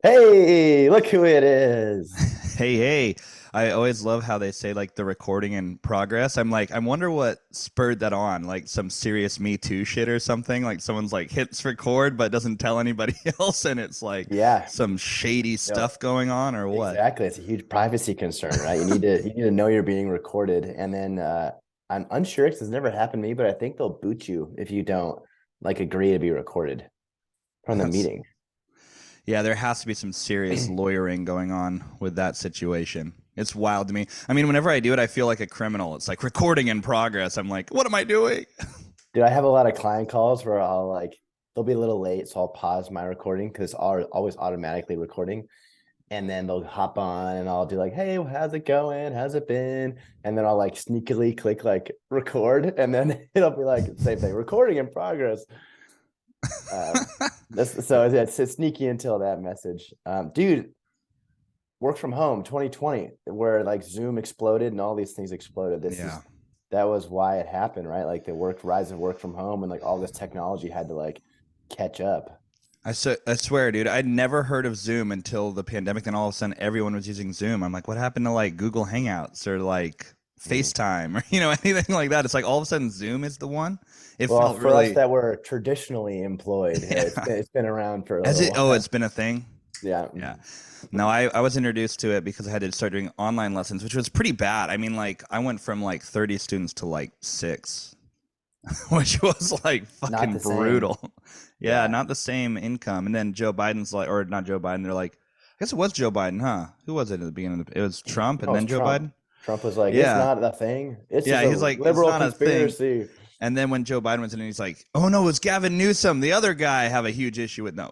Hey, look who it is. Hey, hey. I always love how they say like the recording in progress. I'm like, I wonder what spurred that on, like some serious Me Too shit or something. Like someone's like hits record but doesn't tell anybody else, and it's like Yeah, some shady no, stuff going on or what? exactly. It's a huge privacy concern, right? You need to know you're being recorded. And then I'm unsure because it's never happened to me, but I think they'll boot you if you don't like agree to be recorded from the That's meeting. yeah, there has to be some serious lawyering going on with that situation. It's wild to me. I mean, whenever I do it, I feel like a criminal. It's like recording in progress. I'm like, what am I doing? Dude, I have a lot of client calls where I'll like they'll be a little late, so I'll pause my recording because it's always automatically recording. And then they'll hop on and I'll do like, hey, how's it going? How's it been? And then I'll like sneakily click like record, and then it'll be like same thing, recording in progress. That's so it's sneaky until that message. Dude, work from home 2020, where like Zoom exploded and all these things exploded. Yeah. That was why it happened, right? Like the rise of work from home and like all this technology had to like catch up. I swear, dude, I'd never heard of Zoom until the pandemic. Then all of a sudden, everyone was using Zoom. I'm like, what happened to like Google Hangouts or like Mm. FaceTime or anything like that? It's like all of a sudden Zoom is the one. It Well, felt for us really, that were traditionally employed, yeah. it's been around for a Has little it? Oh, it's while. been a thing. Yeah. Yeah. No, I was introduced to it because I had to start doing online lessons, which was pretty bad. I mean, like I went from like 30 students to like six, which was like Not fucking the same. brutal. Yeah, Yeah. not the same income. And then Joe Biden's like, or not Joe Biden, they're like, I guess it was Joe Biden, huh? Who was it at the beginning of the, it was Trump and No, it's then Joe Trump. Biden? Trump was like, it's Yeah. not a thing. It's just Yeah, a he's like, it's liberal not a thing. conspiracy. And then when Joe Biden was in, he's like, "Oh no, it's Gavin Newsom, the other guy I have a huge issue with." No,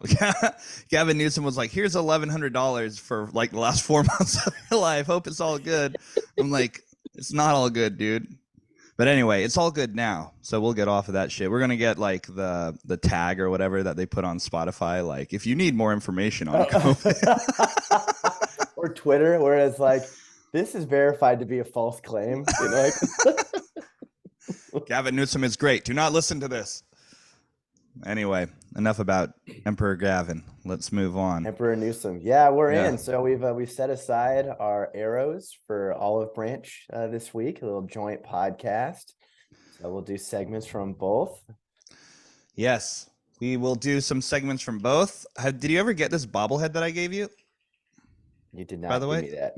Gavin Newsom was like, "Here's $1,100 for like the last 4 months of your life. Hope it's all good." I'm like, "It's not all good, dude." But anyway, it's all good now. So we'll get off of that shit. We're gonna get like the tag or whatever that they put on Spotify. Like, if you need more information on COVID, Or Twitter, where it's like, this is verified to be a false claim. Like Gavin Newsom is great. Do not listen to this. Anyway, enough about Emperor Gavin. Let's move on. Emperor Newsom. Yeah, we're Yeah. in. So we've set aside our arrows for Olive Branch this week, a little joint podcast. So we'll do segments from both. Yes, we will do some segments from both. Did you ever get this bobblehead that I gave you, You did by the not give way? me that.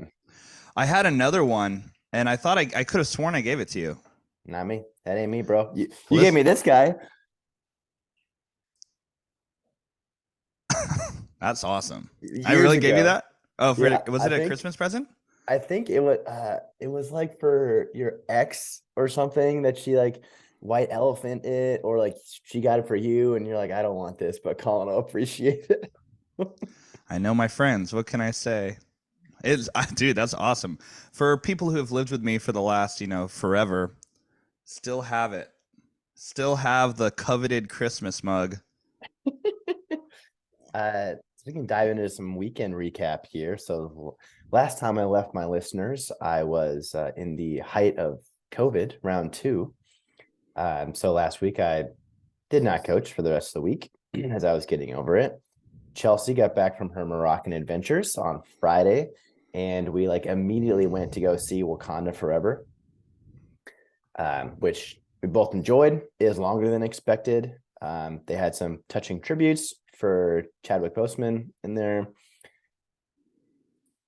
I had another one, and I thought I could have sworn I gave it to you. Not me. That ain't me, bro. You gave Listen, me this guy. that's awesome. I Years really gave you ago. that? Oh, Yeah, was it a Christmas present? I think it was like for your ex or something that she like white elephant it, or like she got it for you and you're like, I don't want this, but Colin will appreciate it. I know my friends. What can I say? Dude, that's awesome. For people who have lived with me for the last, forever, still have it. Still have the coveted Christmas mug. So we can dive into some weekend recap here. So last time I left my listeners, I was in the height of COVID, round two. So last week I did not coach for the rest of the week as I was getting over it. Chelsea got back from her Moroccan adventures on Friday, and we like immediately went to go see Wakanda Forever, which we both enjoyed. It is longer than expected. They had some touching tributes for Chadwick Boseman in there.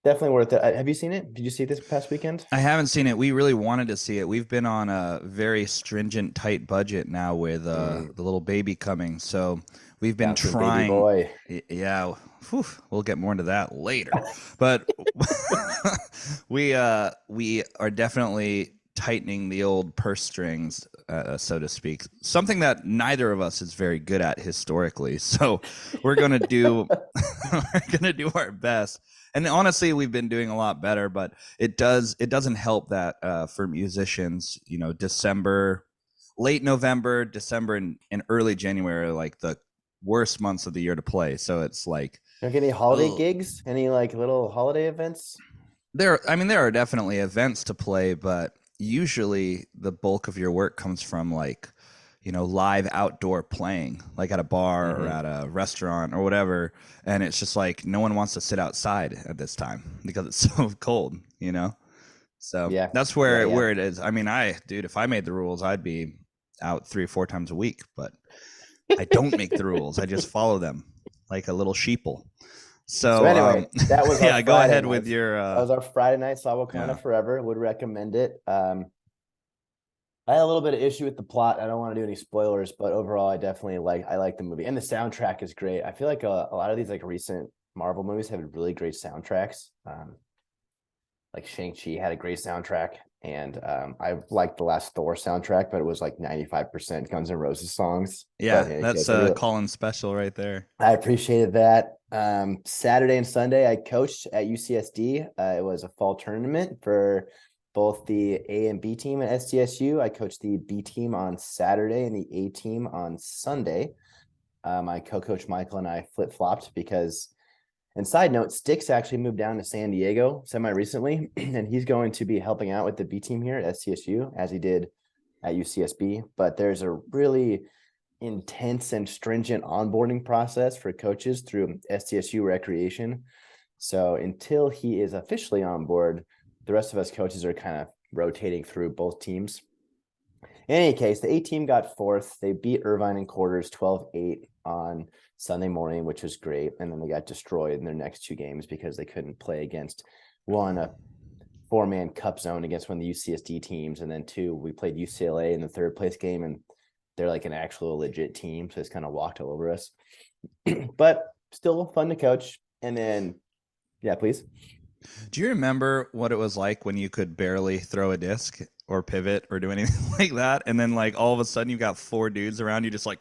Definitely worth it. Have you seen it? Did you see it this past weekend? I haven't seen it. We really wanted to see it. We've been on a very stringent, tight budget now with Mm, the little baby coming. So we've been bouncing baby trying. boy. Yeah, whew, we'll get more into that later. But we are definitely tightening the old purse strings, so to speak. Something that neither of us is very good at historically. So we're gonna do we're gonna do our best. And honestly, we've been doing a lot better, but it doesn't help that for musicians, December, late November, December, and early January are like the worst months of the year to play. So it's like, Don't get any holiday ugh. gigs? Any like little holiday events? I mean, there are definitely events to play, but usually the bulk of your work comes from like live outdoor playing, like at a bar or Hmm. at a restaurant or whatever. And it's just like no one wants to sit outside at this time because it's so cold. So Yeah, that's yeah, yeah. where it is. I mean, dude, if I made the rules, I'd be out 3 or 4 times a week, but I don't make the rules. I just follow them like a little sheeple. So So, anyway, that was our yeah, go Friday ahead with nights. your, That was our Friday night Wakanda yeah. Forever. Would recommend it. I had a little bit of issue with the plot. I don't want to do any spoilers, but overall, I like the movie, and the soundtrack is great. I feel like a lot of these like recent Marvel movies have really great soundtracks. Like Shang-Chi had a great soundtrack, and I liked the last Thor soundtrack, but it was like 95% Guns N' Roses songs. But Yeah, in any that's case, I really Collin special right there. I appreciated that. Saturday and Sunday, I coached at UCSD. It was a fall tournament for both the A and B team at SDSU. I coached the B team on Saturday and the A team on Sunday. My co-coach Michael and I flip-flopped because, and side note, Sticks actually moved down to San Diego semi-recently, and he's going to be helping out with the B team here at SDSU as he did at UCSB. But there's a really intense and stringent onboarding process for coaches through SDSU Recreation. So until he is officially on board, the rest of us coaches are kind of rotating through both teams. In any case, the A team got fourth. They beat Irvine in quarters 12-8 on Sunday morning, which was great. And then they got destroyed in their next two games because they couldn't play against one, a four-man cup zone against one of the UCSD teams. And then two, we played UCLA in the third place game, and they're like an actual legit team. So it's kind of walked all over us. But still fun to coach. And then, yeah, please. Do you remember what it was like when you could barely throw a disc or pivot or do anything like that? And then like all of a sudden you got 4 dudes around you just like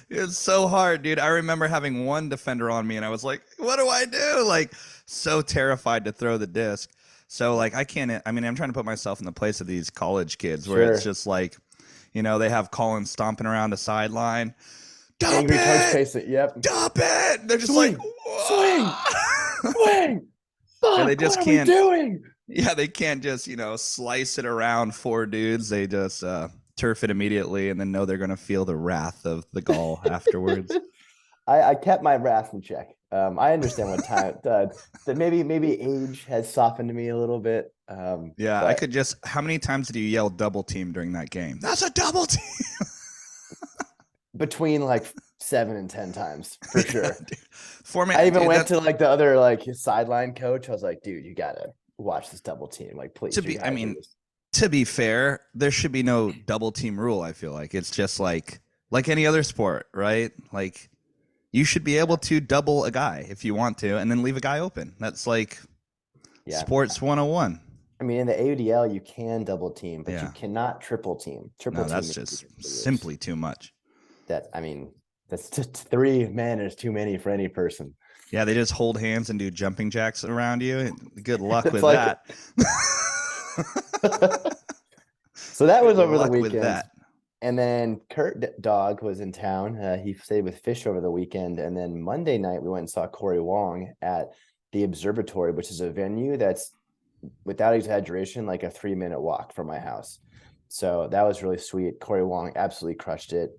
it's so hard, dude. I remember having one defender on me and I was like, what do I do? Like so terrified to throw the disc. So like I can't I mean I'm trying to put myself in the place of these college kids where it's Sure. just like, they have Collin stomping around the sideline. Dump Angry coach it! face it. Yep. Dump it! They're just like Swing, swing, swing. yeah, they Fuck, just what are we can't. doing? Yeah, they can't just, slice it around 4 dudes. They just turf it immediately and then know they're going to feel the wrath of the gall afterwards. I kept my wrath in check. I understand what time that maybe age has softened me a little bit. Yeah, I But could just. How many times did you yell double team during that game? That's a double team. between like 7 and 10 times for sure. Format. I even Dude, went to like the other like his sideline coach. I was like, dude, you gotta watch this double team. Like, please, to you be. I gotta do mean, this. to be fair, there should be no double team rule. I feel like it's just like any other sport, right? Like you should be able to double a guy if you want to, and then leave a guy open. That's like Yeah. sports 101. I mean, in the AUDL, you can double team, but you Yeah. cannot triple team. Triple No, team that's is just ridiculous. simply too much. I mean, that's just 3 men is too many for any person. Yeah, they just hold hands and do jumping jacks around you. Good luck It's with like that. so that Good was over the luck with weekend. that. And then Kurt Dog was in town. He stayed with Fish over the weekend. And then Monday night, we went and saw Corey Wong at the Observatory, which is a venue that's, without exaggeration, like a 3-minute walk from my house. So that was really sweet. Corey Wong absolutely crushed it.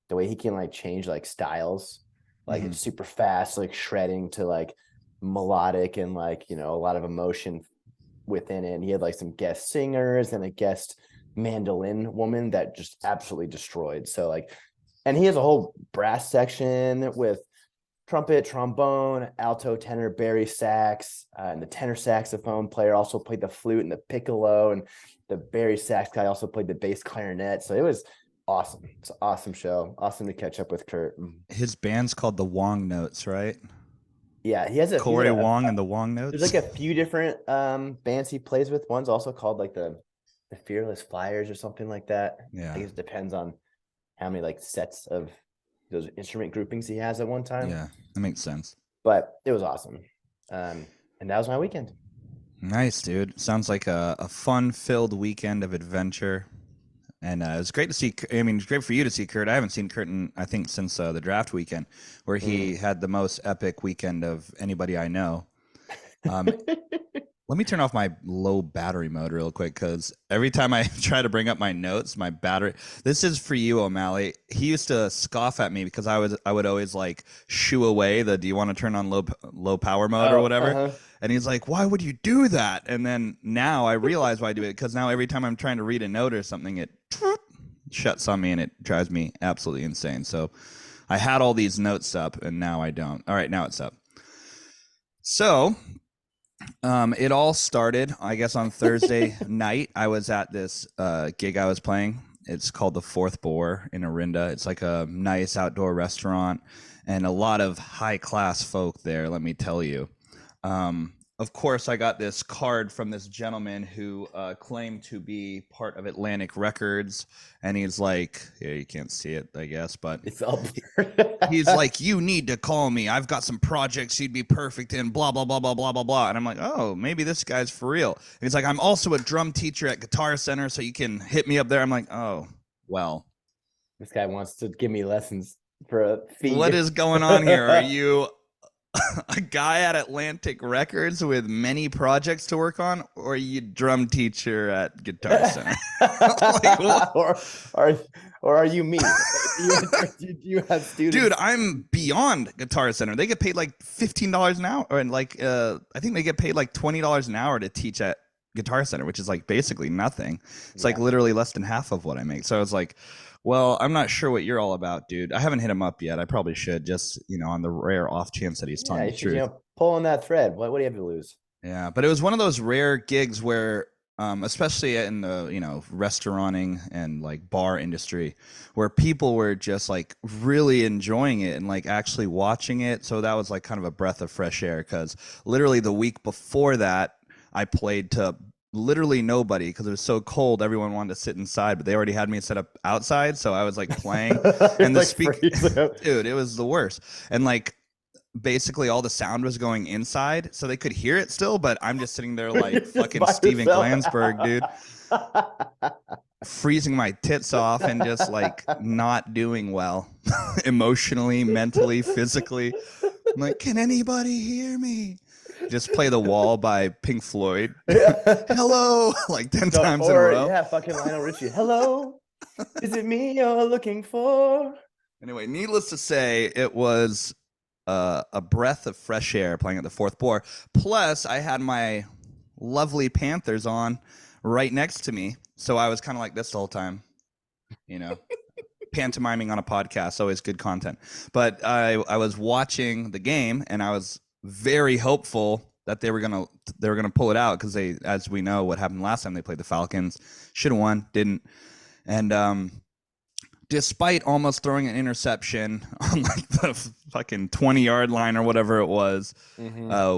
The way he can like change like styles, like it's super fast, like shredding to like melodic and like, a lot of emotion within it. And he had like some guest singers and a guest mandolin woman that just absolutely destroyed. So like, and he has a whole brass section with trumpet, trombone, alto, tenor, bari sax, and the tenor saxophone player also played the flute and the piccolo, and the bari sax guy also played the bass clarinet. So it was awesome. It's an awesome show. Awesome to catch up with Kurt. His band's called the Wong Notes, right? Yeah, he's Corey Wong and the Wong there's Notes. like a few different bands he plays with. One's also called like the Fearless Flyers or something like that. Yeah. I guess it depends on how many like sets of those instrument groupings he has at one time. Yeah, that makes sense. But it was awesome. And that was my weekend. Nice, dude. Sounds like a fun-filled weekend of adventure. And it was great to see. I mean, it's great for you to see Kurt. I haven't seen Kurt I think since the draft weekend, where he had the most epic weekend of anybody I know. Um, Let me turn off my low battery mode real quick because every time I try to bring up my notes, my battery. This is for you, O'Malley. He used to scoff at me because I would always like shoo away the "Do you want to turn on low power mode" or Oh, whatever. uh-huh. And he's like, "Why would you do that?" And then now I realize why I do it because now every time I'm trying to read a note or something, it shuts on me and it drives me absolutely insane. So I had all these notes up and now I don't. All right, now it's up. So it all started, I guess, on Thursday night. I was at this gig I was playing. It's called the Fourth Boar in Orinda. It's like a nice outdoor restaurant and a lot of high class folk there, let me tell you. Of course, I got this card from this gentleman who claimed to be part of Atlantic Records. And he's like, yeah, you can't see it, I guess, but It's all blurred. he's like, you need to call me. I've got some projects you'd be perfect in, blah, blah, blah, blah, blah, blah, blah. And I'm like, oh, maybe this guy's for real. And he's like, I'm also a drum teacher at Guitar Center, so you can hit me up there. I'm like, oh, well. This guy wants to give me lessons for a fee. What is going on here? Are you a guy at Atlantic Records with many projects to work on, or are you drum teacher at Guitar Center? Like, what? or are you me? Do you have students? Dude, I'm beyond Guitar Center. They get paid like $15 an hour, and like I think they get paid like $20 an hour to teach at Guitar Center, which is like basically nothing. It's like literally less than half of what I make. So I was like, well, I'm not sure what you're all about, dude. I haven't hit him up yet. I probably should, just, you know, on the rare off chance that he's telling the truth. You know, pull on that thread. What do you have to lose? Yeah, but it was one of those rare gigs where, especially in the, you know, restauranting and like bar industry, where people were just like really enjoying it and like actually watching it. So that was like kind of a breath of fresh air, because literally the week before that, I played to literally nobody because it was so cold. Everyone wanted to sit inside, but they already had me set up outside. So I was like playing and the speaker, dude, it was the worst. And like basically all the sound was going inside, so they could hear it still, but I'm just sitting there like fucking Steven Glansberg, dude, freezing my tits off and just like not doing well emotionally, mentally, physically. I'm like, can anybody hear me? Just play The Wall by Pink Floyd. Hello, like 10 times in a row. Yeah, fucking Lionel Richie. Hello, is it me you're looking for? Anyway, needless to say, it was a breath of fresh air playing at the Fourth Boar. Plus, I had my lovely Panthers on right next to me, so I was kind of like this the whole time, you know. Pantomiming on a podcast, always good content. But I was watching the game, and I was very hopeful that they were gonna pull it out, because they, as we know, what happened last time they played the Falcons, should have won, didn't. And despite almost throwing an interception on like the fucking 20-yard line or whatever it was,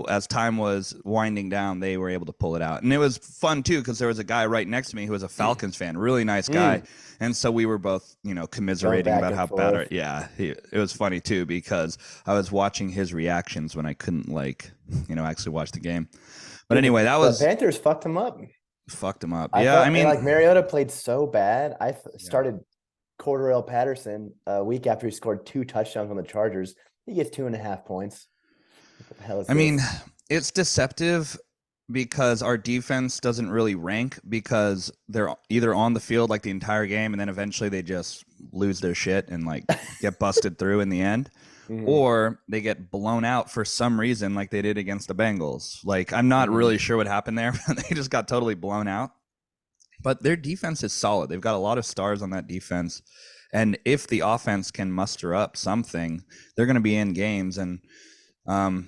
as time was winding down, they were able to pull it out. And it was fun too, because there was a guy right next to me who was a Falcons fan, really nice guy. And so we were both, you know, commiserating about how bad it was funny too, because I was watching his reactions when I couldn't, like, you know, actually watch the game. But anyway, that was, the Panthers fucked him up. I mean, like Mariota played so bad. I started Cordarrelle Patterson a week after he scored 2 touchdowns on the Chargers. He gets 2.5 points. What the hell is this? mean, it's deceptive because our defense doesn't really rank, because they're either on the field like the entire game and then eventually they just lose their shit and like get busted through in the end, or they get blown out for some reason like they did against the Bengals. Like, I'm not really sure what happened there. They just got totally blown out. But their defense is solid. They've got a lot of stars on that defense. And if the offense can muster up something, they're going to be in games. And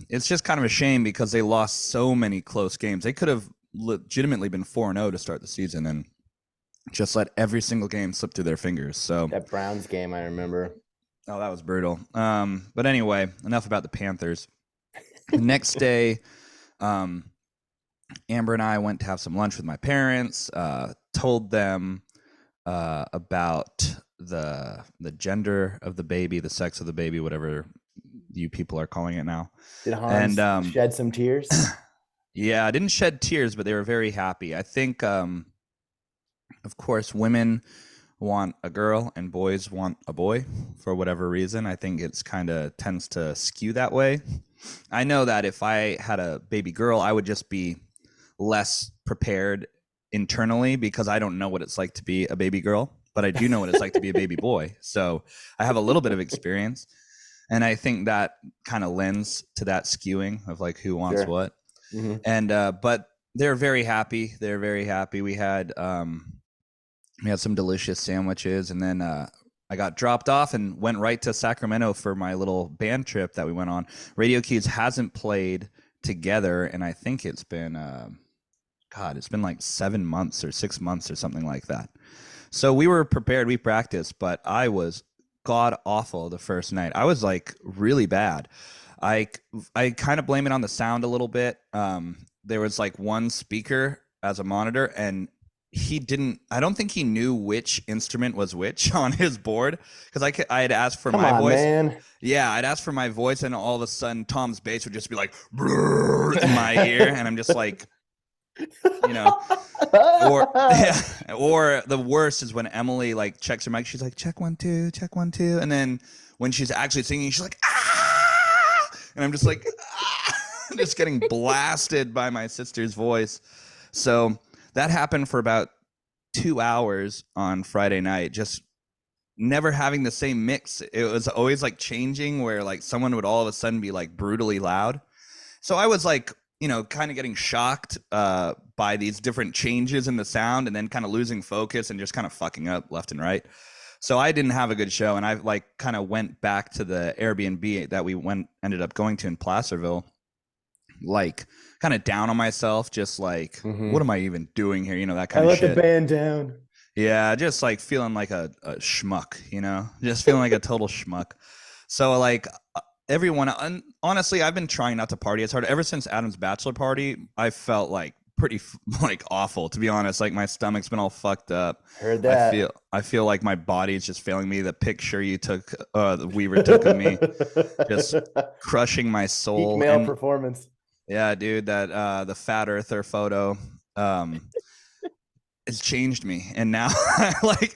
it's just kind of a shame because they lost so many close games. They could have legitimately been 4-0 to start the season and just let every single game slip through their fingers. So that Browns game, I remember. Oh, that was brutal. But anyway, enough about the Panthers. The next day, Amber and I went to have some lunch with my parents, told them about the gender of the baby, the sex of the baby, whatever you people are calling it now. Did Hans shed some tears? Yeah, I didn't shed tears, but they were very happy. I think, of course, women want a girl and boys want a boy for whatever reason. I think it's kind of tends to skew that way. I know that if I had a baby girl, I would just be less prepared internally because I don't know what it's like to be a baby girl, but I do know what it's like to be a baby boy. So I have a little bit of experience. And I think that kind of lends to that skewing of like who wants what. Mm-hmm. And but they're very happy. They're very happy. We had some delicious sandwiches, and then I got dropped off and went right to Sacramento for my little band trip that we went on. Radio Keys hasn't played together, and I think it's been it's been like 7 months or 6 months or something like that. So we were prepared, we practiced, but I was god awful the first night. I was like really bad. I kind of blame it on the sound a little bit. There was like one speaker as a monitor, and I don't think he knew which instrument was which on his board, because I had asked for my voice. Man. Yeah, I'd asked for my voice, and all of a sudden Tom's bass would just be like in my ear, and I'm just like, you know, or the worst is when Emily like checks her mic. She's like, check 1 2, check 1 2, and then when she's actually singing, she's like, ah, and I'm just like, ah, just getting blasted by my sister's voice. So that happened for about 2 hours on Friday night, just never having the same mix. It was always like changing, where like someone would all of a sudden be like brutally loud. So I was like, kind of getting shocked by these different changes in the sound, and then kind of losing focus and just kind of fucking up left and right. So I didn't have a good show, and I like kind of went back to the Airbnb that we ended up going to in Placerville, like kind of down on myself, just like, what am I even doing here? That kind of shit. I let the band down. Yeah, just like feeling like a schmuck, just feeling like a total schmuck. So like everyone, honestly, I've been trying not to party as hard ever since Adam's bachelor party. I felt like pretty like awful, to be honest. Like my stomach's been all fucked up. Heard that. I feel like my body is just failing me. The picture you took, the Weaver took of me, just crushing my soul. Peak male performance. Yeah, dude, that the Fat Earther photo it's changed me, and now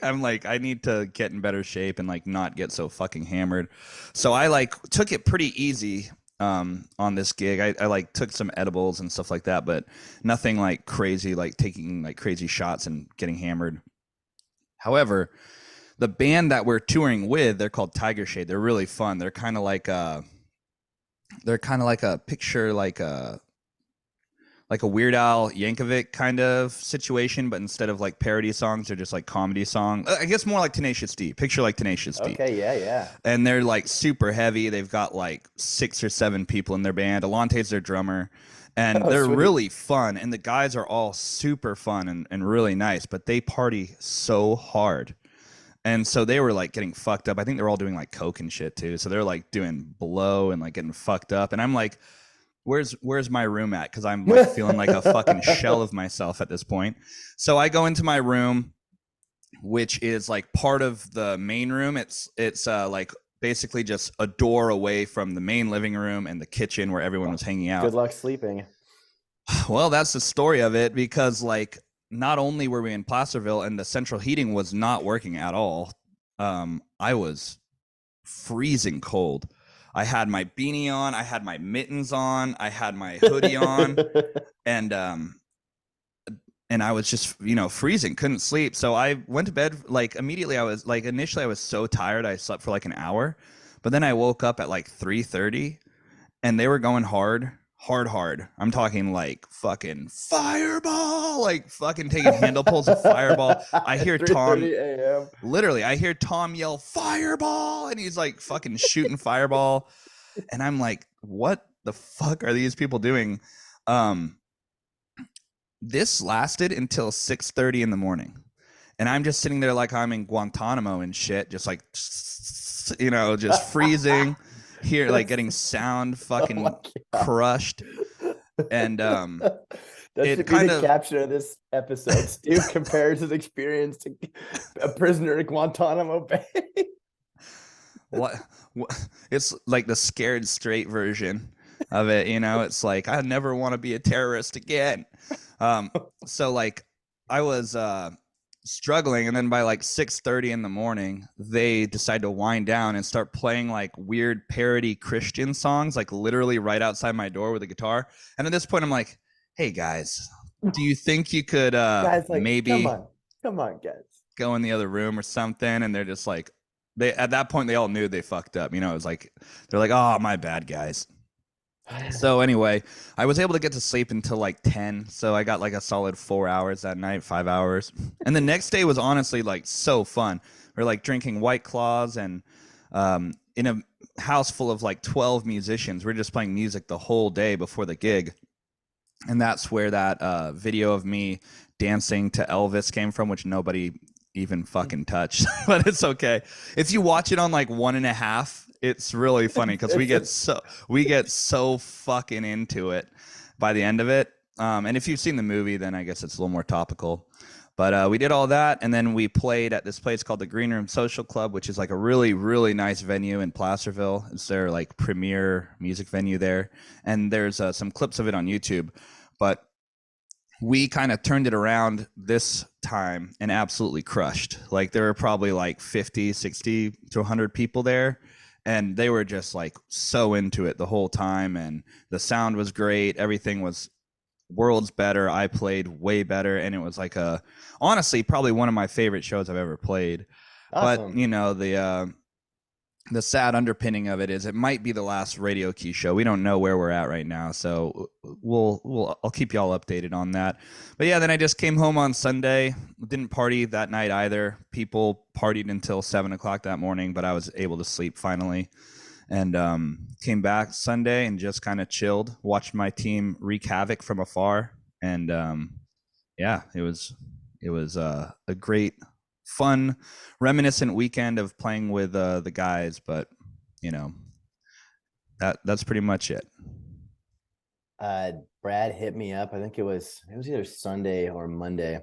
I'm like I need to get in better shape and like not get so fucking hammered. So I like took it pretty easy on this gig. I like took some edibles and stuff like that, but nothing like crazy, like taking like crazy shots and getting hammered. However, the band that we're touring with, they're called Tiger Shade. They're really fun. They're kind of like a picture like a Weird Al Yankovic kind of situation, but instead of like parody songs, they're just like comedy songs. I guess more like Tenacious D. Picture like Tenacious D. Okay, yeah. And they're like super heavy. They've got like 6 or 7 people in their band. Alonte's their drummer. And they're sweet. Really fun. And the guys are all super fun and really nice, but they party so hard. And so they were like getting fucked up. I think they're all doing like coke and shit too. So they're like doing blow and like getting fucked up. And I'm like, where's my room at? Because I'm like feeling like a fucking shell of myself at this point. So I go into my room, which is like part of the main room. It's like basically just a door away from the main living room and the kitchen where everyone was hanging out. Good luck sleeping. Well, that's the story of it, because like not only were we in Placerville and the central heating was not working at all, I was freezing cold. I had my beanie on, I had my mittens on, I had my hoodie on, and I was just, freezing, couldn't sleep. So I went to bed like immediately. Initially I was so tired, I slept for like an hour, but then I woke up at like 3:30 and they were going hard. I'm talking like fucking Fireball, like fucking taking handle pulls of Fireball. I hear Tom, literally, I hear Tom yell Fireball, and he's like fucking shooting Fireball. And I'm like, what the fuck are these people doing? This lasted until 6:30 in the morning. And I'm just sitting there like I'm in Guantanamo and shit, just like, just freezing. Here, like getting sound fucking crushed, and that should be the caption of this episode. Stu compares his experience to a prisoner in Guantanamo Bay. What? It's like the scared straight version of it. It's like I never want to be a terrorist again. So like I was struggling, and then by like 6:30 in the morning they decide to wind down and start playing like weird parody Christian songs, like literally right outside my door with a guitar. And at this point I'm like, hey guys, Do you think you could Guys, like, maybe come on, guys. go in the other room or something? And they're just like, they at that point they all knew they fucked up. You know, it was like they're like, oh, my bad, guys. So anyway, I was able to get to sleep until like 10. So I got like a solid 4 hours that night, 5 hours. And the next day was honestly like so fun. We're like drinking White Claws and in a house full of like 12 musicians. We're just playing music the whole day before the gig. And that's where that video of me dancing to Elvis came from, which nobody even fucking touched. But it's okay. If you watch it on like 1.5, it's really funny because we get so fucking into it by the end of it. And if you've seen the movie, then I guess it's a little more topical. But we did all that, and then we played at this place called the Green Room Social Club, which is like a really, really nice venue in Placerville. It's their like premier music venue there, and there's some clips of it on YouTube. But we kind of turned it around this time and absolutely crushed. Like there were probably like 50, 60 to 100 people there, and they were just like so into it the whole time, and the sound was great. Everything was worlds better. I played way better, and it was like honestly probably one of my favorite shows I've ever played. But Awesome. you know, the sad underpinning of it is it might be the last Radio Key show. We don't know where we're at right now, so I'll keep y'all updated on that. But yeah, then I just came home on Sunday. Didn't party that night either. People partied until 7 o'clock that morning, but I was able to sleep finally. And came back Sunday and just kind of chilled, watched my team wreak havoc from afar, and yeah, it was a great, fun, reminiscent weekend of playing with the guys. But you know, that's pretty much it. Uh, Brad hit me up. I think it was either Sunday or Monday,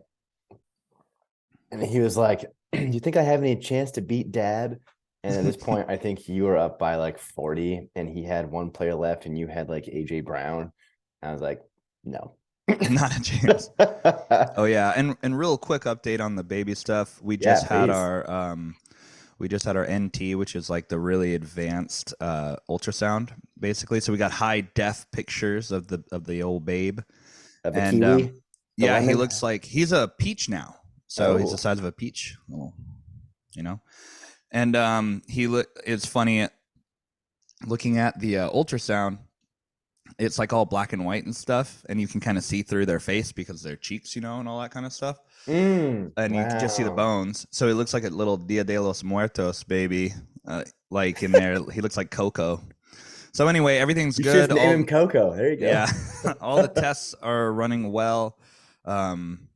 and he was like, "Do you think I have any chance to beat Dad?" And at this point, I think you were up by like 40, and he had one player left, and you had like AJ Brown. I was like, no. Not a chance. Oh yeah, and real quick update on the baby stuff. Yeah, please. We just had our NT, which is like the really advanced ultrasound, basically. So we got high def pictures of the old babe, Of the and kiwi, the yeah, he lemon. looks like he's a peach now. So he's the Oh, size of a peach, little, you know. And it's funny looking at the ultrasound. It's like all black and white and stuff, and you can kind of see through their face because their cheeks, you know, and all that kind of stuff. And you can just see the wow. bones. So it looks like a little Dia de los Muertos baby, like in there. He looks like Coco. So anyway, everything's You should just good. name him Coco. There you go. Yeah, all the tests are running well. Um,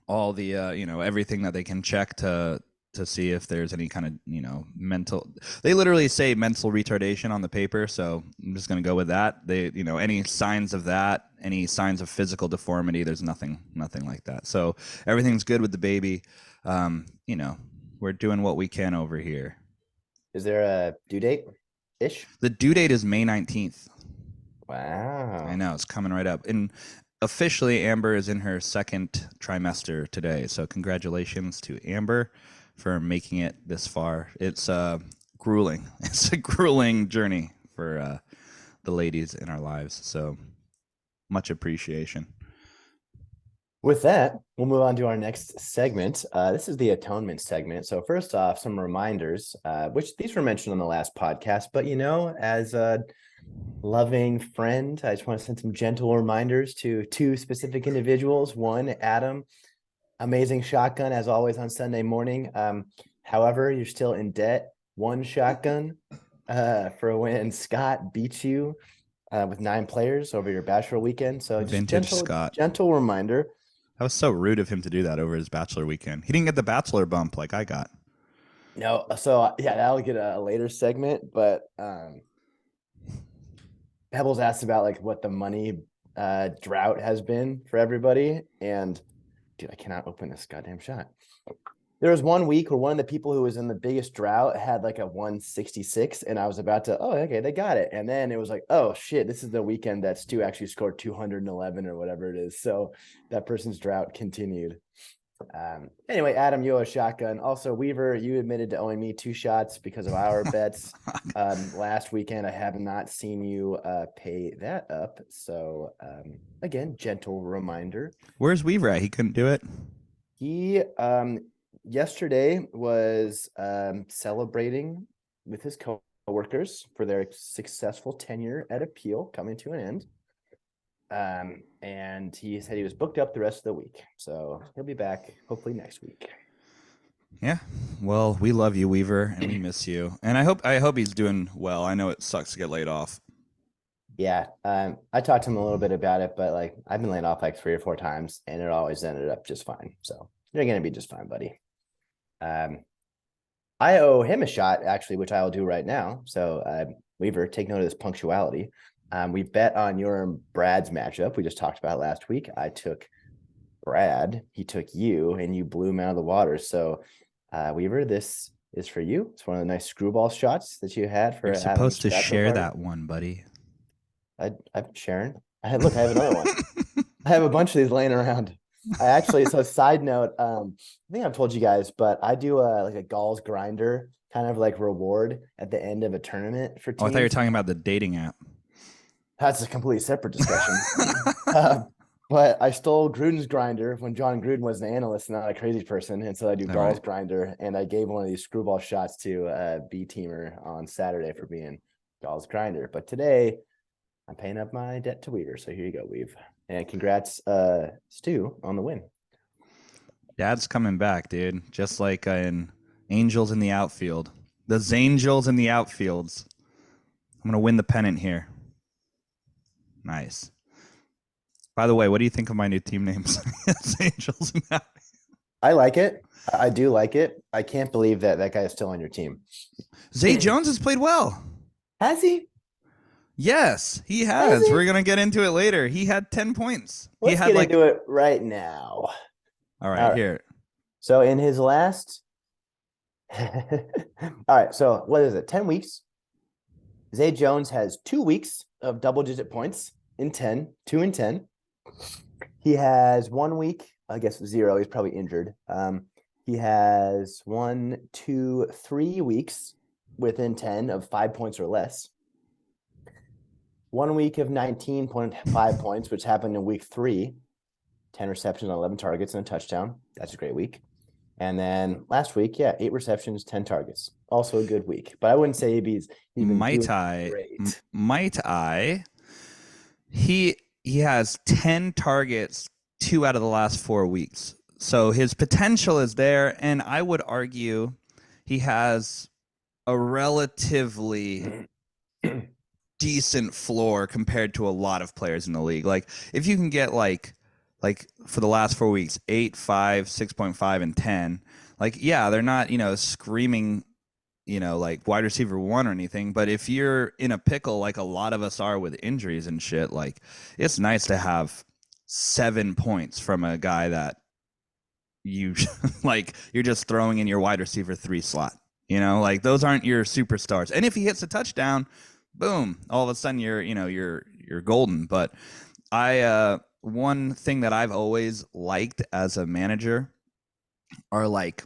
all the everything that they can check to see if there's any kind of mental. They literally say mental retardation on the paper, so I'm just going to go with that. They any signs of that, any signs of physical deformity, there's nothing like that. So everything's good with the baby. We're doing what we can over here. Is there a due date ish? The due date is May 19th. I Wow. know, it's coming right up. And officially Amber is in her second trimester today, so congratulations to Amber for making it this far. It's grueling. It's a grueling journey for the ladies in our lives, so much appreciation. With that, we'll move on to our next segment. This is the atonement segment. So first off, some reminders, which these were mentioned on the last podcast, but as a loving friend, I just want to send some gentle reminders to two specific individuals. One, Adam, amazing shotgun as always on Sunday morning. However, you're still in debt. One shotgun for when Scott beats you with 9 players over your bachelor weekend. So just Vintage Scott. gentle reminder. That was so rude of him to do that over his bachelor weekend. He didn't get the bachelor bump like I got. No, so yeah, that'll get a later segment, but Pebbles asked about like what the money drought has been for everybody. And dude, I cannot open this goddamn shot. There was one week where one of the people who was in the biggest drought had like a 166, and I was about to, oh, okay, they got it. And then it was like, oh shit, this is the weekend that Stu actually scored 211 or whatever it is. So that person's drought continued. Anyway, Adam, you owe a shotgun. Also, Weaver, you admitted to owing me 2 shots because of our bets last weekend. I have not seen you pay that up. So, again, gentle reminder. Where's Weaver at? He couldn't do it. He yesterday was celebrating with his coworkers for their successful tenure at Appeal coming to an end. And he said he was booked up the rest of the week. So he'll be back hopefully next week. Yeah. Well, we love you, Weaver, and we miss you. And I hope he's doing well. I know it sucks to get laid off. Yeah. I talked to him a little bit about it, but like I've been laid off like 3 or 4 times and it always ended up just fine. So you're gonna be just fine, buddy. I owe him a shot actually, which I will do right now. So Weaver, take note of this punctuality. We bet on your and Brad's matchup. We just talked about last week. I took Brad, he took you, and you blew him out of the water. So, Weaver, this is for you. It's one of the nice screwball shots that you had for. You're supposed to share that one, buddy. I've been sharing. I have another one. I have a bunch of these laying around. I actually, so side note, I think I've told you guys, but I do like a Gall's grinder kind of like reward at the end of a tournament for teams. Oh, I thought you were talking about the dating app. That's a completely separate discussion. But I stole Gruden's grinder when John Gruden was an analyst, not a crazy person. And so I do Gall's grinder. And I gave one of these screwball shots to a B teamer on Saturday for being Gall's grinder. But today I'm paying up my debt to Weaver. So here you go, Weave. And congrats, Stu, on the win. Dad's coming back, dude. Just like in Angels in the outfield. The Zangels in the outfields. I'm going to win the pennant here. Nice. By the way, what do you think of my new team names? Angels. I like it. I do like it. I can't believe that guy is still on your team. Zay Jones has played well. Has he? Yes, he has. We're going to get into it later. He had 10 points. Let's get into it right now. All right, here. So in his last... All right, so what is it? 10 weeks. Zay Jones has 2 weeks of double-digit points in 10, 2 and 10. He has 1 week, I guess 0. He's probably injured. He has 1, 2, 3 weeks within 10 of 5 points or less. 1 week of 19.5 points, which happened in week 3. 10 receptions on 11 targets and a touchdown. That's a great week. And then last week, 8 receptions, 10 targets. Also a good week. But I wouldn't say he's even Might I? He has 10 targets 2 out of the last 4 weeks. So his potential is there. And I would argue he has a relatively decent floor compared to a lot of players in the league. Like if you can get like for the last 4 weeks, 8, 5, 6.5, and 10, like, yeah, they're not, screaming, like wide receiver 1 or anything. But if you're in a pickle, like a lot of us are with injuries and shit, like it's nice to have 7 points from a guy that you like, you're just throwing in your wide receiver 3 slot, like those aren't your superstars. And if he hits a touchdown, boom, all of a sudden you're golden. But one thing that I've always liked as a manager are like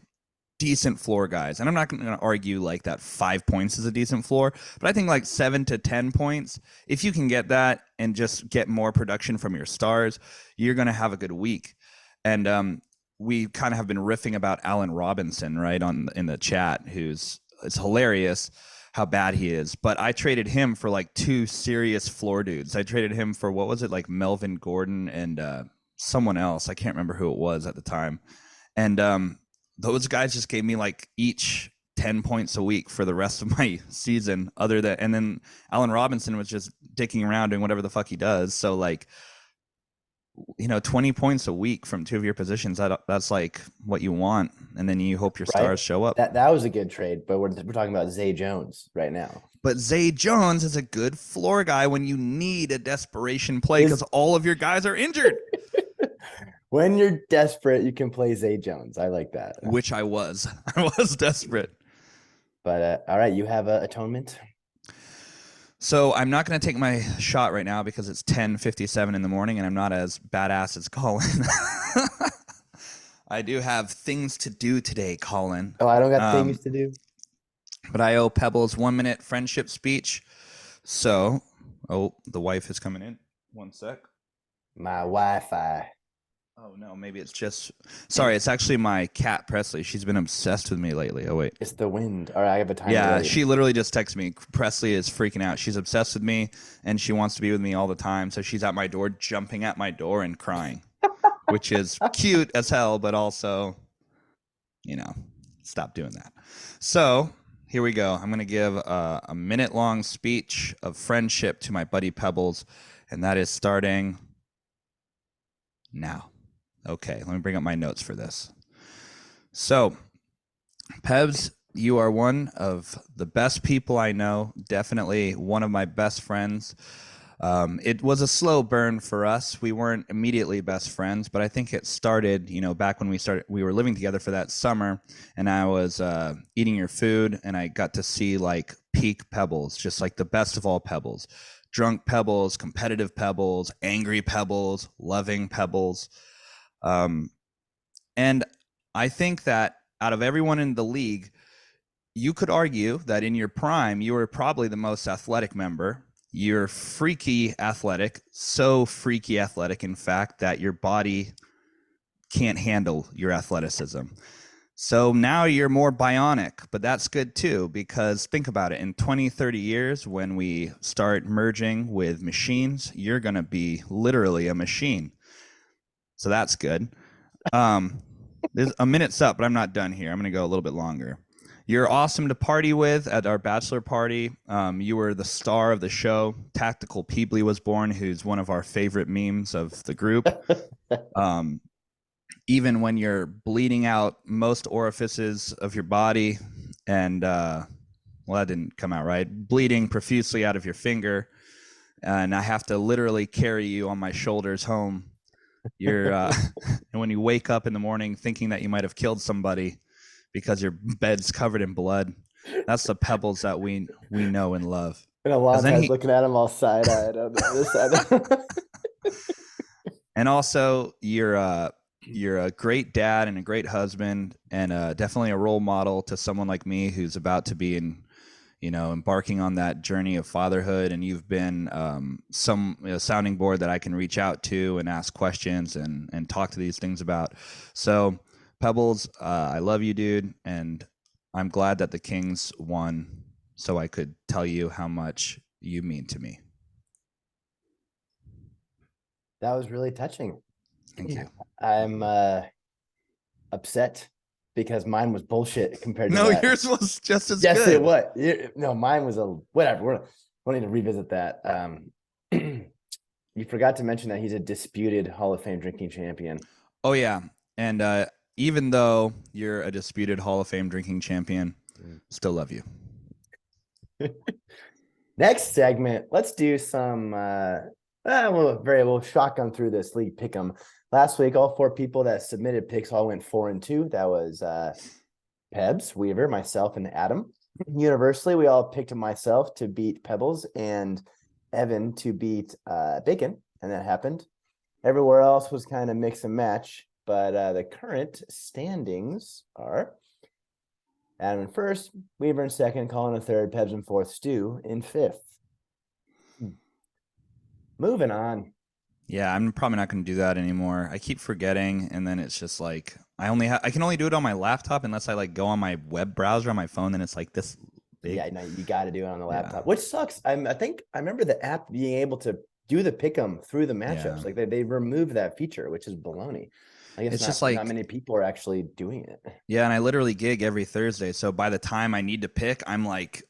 decent floor guys. And I'm not going to argue like that 5 points is a decent floor, but I think like 7 to 10 points, if you can get that and just get more production from your stars, you're going to have a good week. And we kind of have been riffing about Allen Robinson, right, in the chat, it's hilarious how bad he is. But I traded him for like 2 serious floor dudes. I traded him for, what was it, like Melvin Gordon and someone else. I can't remember who it was at the time. And those guys just gave me like each 10 points a week for the rest of my season, and then Allen Robinson was just dicking around doing whatever the fuck he does. So like, 20 points a week from 2 of your positions, that's like what you want. And then you hope your stars show up. That was a good trade, but we're talking about Zay Jones right now. But Zay Jones is a good floor guy when you need a desperation play because all of your guys are injured. When you're desperate, you can play Zay Jones. I like that. Which I was. I was desperate. But all right, you have atonement. So I'm not going to take my shot right now because it's 10:57 in the morning and I'm not as badass as Collin. I do have things to do today, Colin. Oh, I don't got Um, things to do. but I owe Pebbles 1 minute friendship speech. So, oh, the wife is coming in. One sec. My Wi-Fi. Oh no, maybe it's just. Sorry, it's actually my cat Presley. She's been obsessed with me lately. Oh wait. It's the wind. All right, I have a timer Yeah, ready. she literally just texted me. Presley is freaking out. She's obsessed with me and she wants to be with me all the time. So she's at my door, jumping at my door and crying, which is cute as hell, but also, you know, stop doing that. So here we go. I'm going to give a minute long speech of friendship to my buddy Pebbles, and that is starting now. Okay, let me bring up my notes for this. So, Pebs, you are one of the best people I know, definitely one of my best friends. It was a slow burn for us. We weren't immediately best friends, but I think it started, back when we were living together for that summer, and I was eating your food, and I got to see like peak Pebbles, just like the best of all Pebbles. Drunk Pebbles, competitive Pebbles, angry Pebbles, loving Pebbles. Um, and I think that out of everyone in the league, you could argue that in your prime, you were probably the most athletic member. You're freaky athletic, so freaky athletic, in fact, that your body can't handle your athleticism. So now you're more bionic, but that's good too, because think about it. In 20, 30 years, when we start merging with machines, you're going to be literally a machine. So that's good. There's a minute's up, but I'm not done here. I'm going to go a little bit longer. You're awesome to party with at our bachelor party. You were the star of the show. Tactical Peebly was born, who's one of our favorite memes of the group. Even when you're bleeding out most orifices of your body, and well, that didn't come out right. Bleeding profusely out of your finger, and I have to literally carry you on my shoulders home. You're and when you wake up in the morning thinking that you might have killed somebody because your bed's covered in blood, that's the Pebbles that we know and love. Been a long Then time looking at him all side-eyed on the other side. And also you're a great dad and a great husband, and definitely a role model to someone like me who's about to be embarking on that journey of fatherhood. And you've been some sounding board that I can reach out to and ask questions and talk to these things about. So Pebbles, I love you, dude, and I'm glad that the Kings won so I could tell you how much you mean to me. That was really touching. Thank you. I'm upset because mine was bullshit compared to No, that. yours was just as Yes, good. it was. No, mine was a whatever. We don't need to revisit that. You forgot to mention that he's a disputed Hall of Fame drinking champion. Oh yeah, and even though you're a disputed Hall of Fame drinking champion, still love you. Next segment, let's do some we'll shotgun through this league pick 'em. Last week, all four people that submitted picks all went 4-2. That was Pebs, Weaver, myself, and Adam. Universally, we all picked myself to beat Pebbles and Evan to beat Bacon, and that happened. Everywhere else was kind of mix and match, but the current standings are Adam in first, Weaver in second, Collin in third, Pebs in fourth, Stu in fifth. Moving on. Yeah, I'm probably not going to do that anymore. I keep forgetting, and then it's just like I can only do it on my laptop unless I like go on my web browser on my phone. Then it's like this big. Yeah, no, you got to do it on the laptop, which sucks. I think I remember the app being able to do the pick 'em through the matchups. Like they removed that feature, which is baloney. I guess it's just like not many people are actually doing it. Yeah, and I literally gig every Thursday, so by the time I need to pick, I'm like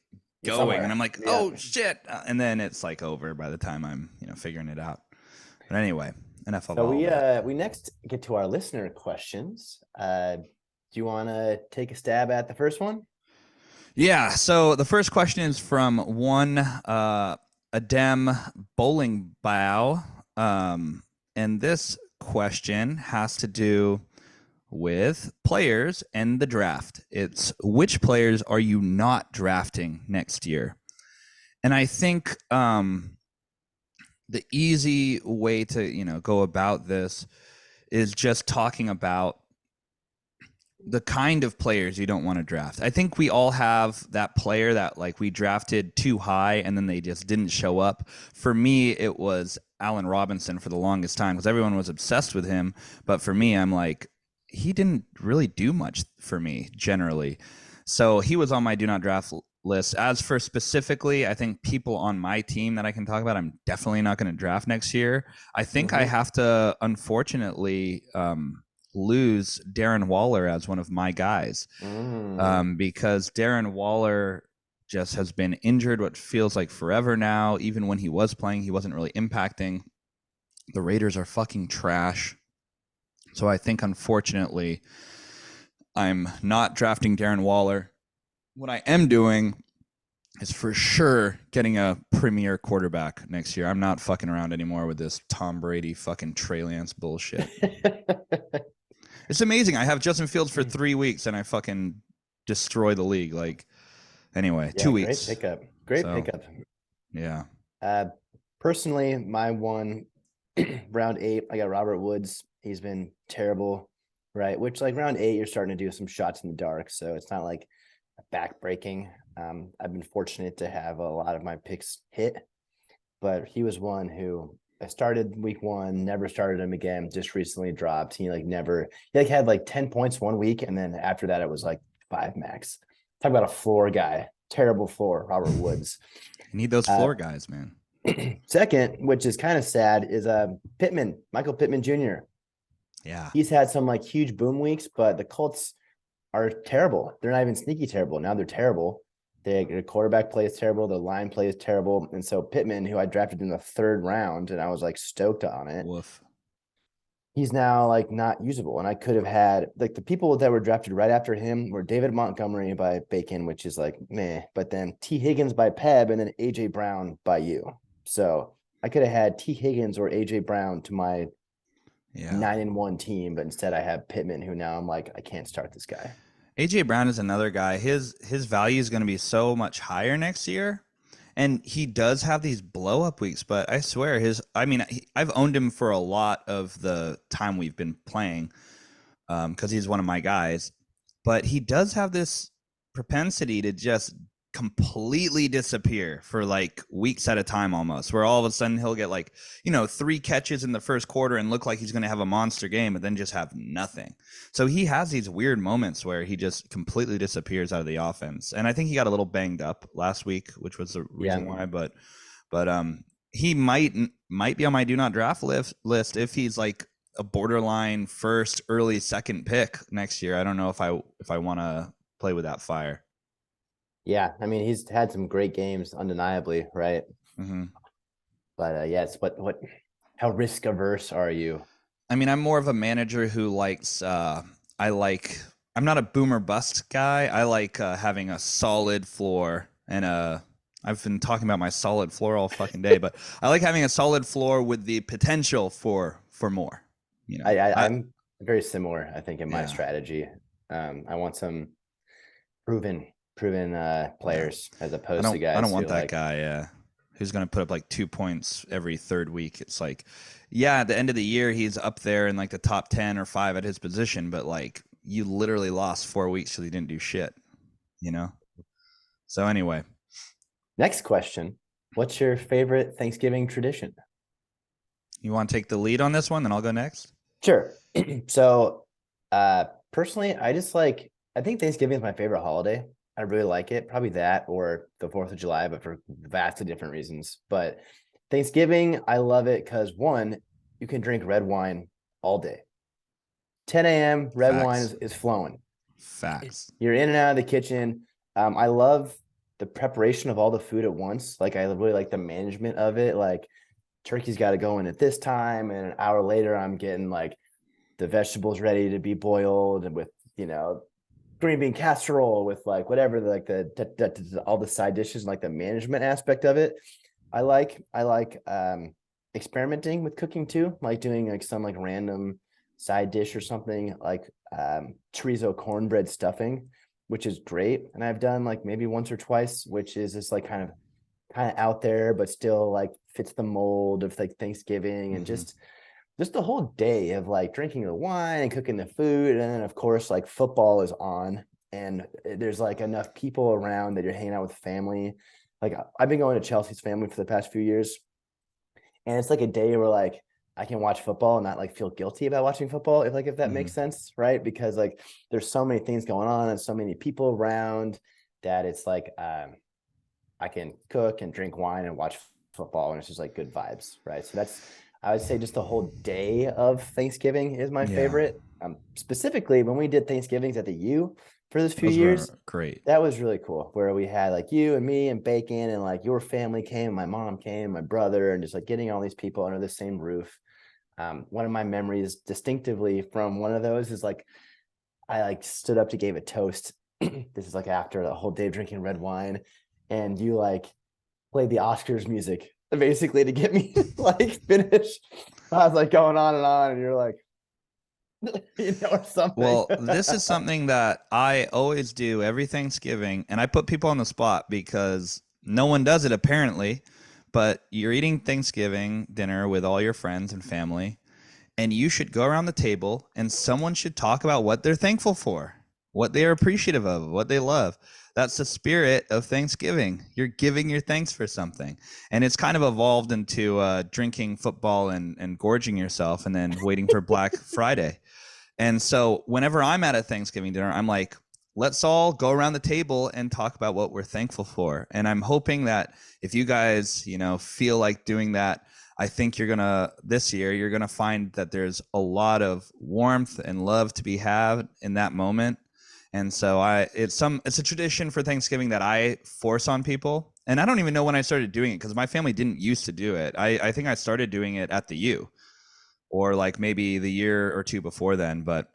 going, and I'm like, oh shit, and then it's like over by the time I'm figuring it out. But anyway, enough of all that. We next get to our listener questions. Do you want to take a stab at the first one? Yeah. So the first question is from one Adem Bowling Bow, and this question has to do with players and the draft. It's which players are you not drafting next year? And I think the easy way to go about this is just talking about the kind of players you don't want to draft. I think we all have that player that like we drafted too high and then they just didn't show up. For me, it was Allen Robinson for the longest time because everyone was obsessed with him. But for me, I'm like, he didn't really do much for me generally. So he was on my do not draft list. As for specifically, I think people on my team that I can talk about, I'm definitely not going to draft next year. I think I have to, unfortunately, lose Darren Waller as one of my guys because Darren Waller just has been injured what feels like forever now. Even when he was playing, he wasn't really impacting. The Raiders are fucking trash. So I think, unfortunately, I'm not drafting Darren Waller. What I am doing is for sure getting a premier quarterback next year. I'm not fucking around anymore with this Tom Brady fucking Trey Lance bullshit. It's amazing. I have Justin Fields for 3 weeks and I fucking destroy the league. Like, anyway, Yeah, 2 weeks. great pickup. Great pickup. Yeah. Personally, my one round 8, I got Robert Woods. He's been terrible, right? Which like round 8, you're starting to do some shots in the dark, so it's not like back-breaking. I've been fortunate to have a lot of my picks hit, but he was one who I started week 1, never started him again, just recently dropped. He had like 10 points one week, and then after that it was like 5 max. Talk about a floor guy. Terrible floor, Robert Woods. You need those floor guys, man. Second, which is kind of sad, is Michael Pittman Jr. Yeah. He's had some like huge boom weeks, but the Colts are terrible. They're not even sneaky terrible. Now they're terrible. The quarterback play is terrible. The line play is terrible. And so Pittman, who I drafted in the 3rd round, and I was like stoked on it. Woof. He's now like not usable. And I could have had like the people that were drafted right after him were David Montgomery by Bacon, which is like meh, but then T. Higgins by Peb, and then AJ Brown by you. So I could have had T. Higgins or AJ Brown to my 9-1 team, but instead I have Pittman, who now I'm like, I can't start this guy. AJ Brown is another guy. His value is going to be so much higher next year. And he does have these blow up weeks, but I swear I've owned him for a lot of the time we've been playing because he's one of my guys. But he does have this propensity to just completely disappear for like weeks at a time almost, where all of a sudden he'll get like 3 catches in the first quarter and look like he's going to have a monster game, but then just have nothing. So he has these weird moments where he just completely disappears out of the offense. And I think he got a little banged up last week, which was the reason why. But he might be on my do not draft list if he's like a borderline first, early second pick next year. I don't know if I want to play with that fire. Yeah, I mean, he's had some great games, undeniably, right? Mm-hmm. But yes, how risk averse are you? I mean, I'm more of a manager who likes. I'm not a boomer bust guy. I like having a solid floor and I've been talking about my solid floor all fucking day, but I like having a solid floor with the potential for more. I'm very similar, I think, in my strategy. I want some proven players as opposed to guys. I don't want that guy who's going to put up like 2 points every 3rd week. It's like, at the end of the year he's up there in like the top 10 or 5 at his position, but like you literally lost 4 weeks because he didn't do shit. So anyway, next question: what's your favorite Thanksgiving tradition? You want to take the lead on this one, then I'll go next. Sure. So personally, I think Thanksgiving is my favorite holiday. I really like it. Probably that or the 4th of July, but for vastly different reasons. But Thanksgiving, I love it because 1, you can drink red wine all day. 10 a.m. red wine is flowing. Facts. You're in and out of the kitchen. I love the preparation of all the food at once. Like I really like the management of it. Like turkey's got to go in at this time, and an hour later I'm getting like the vegetables ready to be boiled, and with green bean casserole with like whatever, like the all the side dishes, like the management aspect of it. I like experimenting with cooking too, like doing like some like random side dish or something like chorizo cornbread stuffing, which is great. And I've done like maybe once or twice, which is just like kind of out there, but still like fits the mold of like Thanksgiving and just just the whole day of like drinking the wine and cooking the food. And then of course, like football is on and there's like enough people around that you're hanging out with family. Like I've been going to Chelsea's family for the past few years. And it's like a day where like I can watch football and not like feel guilty about watching football, if that makes Mhm. sense, right? Because like there's so many things going on and so many people around that it's like I can cook and drink wine and watch football, and it's just like good vibes, right? So that's I would say just the whole day of Thanksgiving is my Yeah, favorite. Specifically when we did Thanksgivings at the U for those few those years, were great. that was really cool. Where we had like you and me and bacon, and like your family came, my mom came, my brother, and just like getting all these people under the same roof. One of my memories distinctively from one of those is like I like stood up to give a toast. This is like after the whole day of drinking red wine, and you like played the Oscars music basically to get me like finished. I was like going on, and you're like, or something. Well, this is something that I always do every Thanksgiving, and I put people on the spot because no one does it apparently. But you're eating Thanksgiving dinner with all your friends and family, and you should go around the table and someone should talk about what they're thankful for, what they are appreciative of, what they love. That's the spirit of Thanksgiving. You're giving your thanks for something. And it's kind of evolved into drinking football and gorging yourself and then waiting for Black Friday. And so whenever I'm at a Thanksgiving dinner, I'm like, let's all go around the table and talk about what we're thankful for. And I'm hoping that if you guys, feel like doing that, I think this year, you're going to find that there's a lot of warmth and love to be had in that moment. And so it's a tradition for Thanksgiving that I force on people. And I don't even know when I started doing it because my family didn't used to do it. I think I started doing it at the U or like maybe the year or two before then. But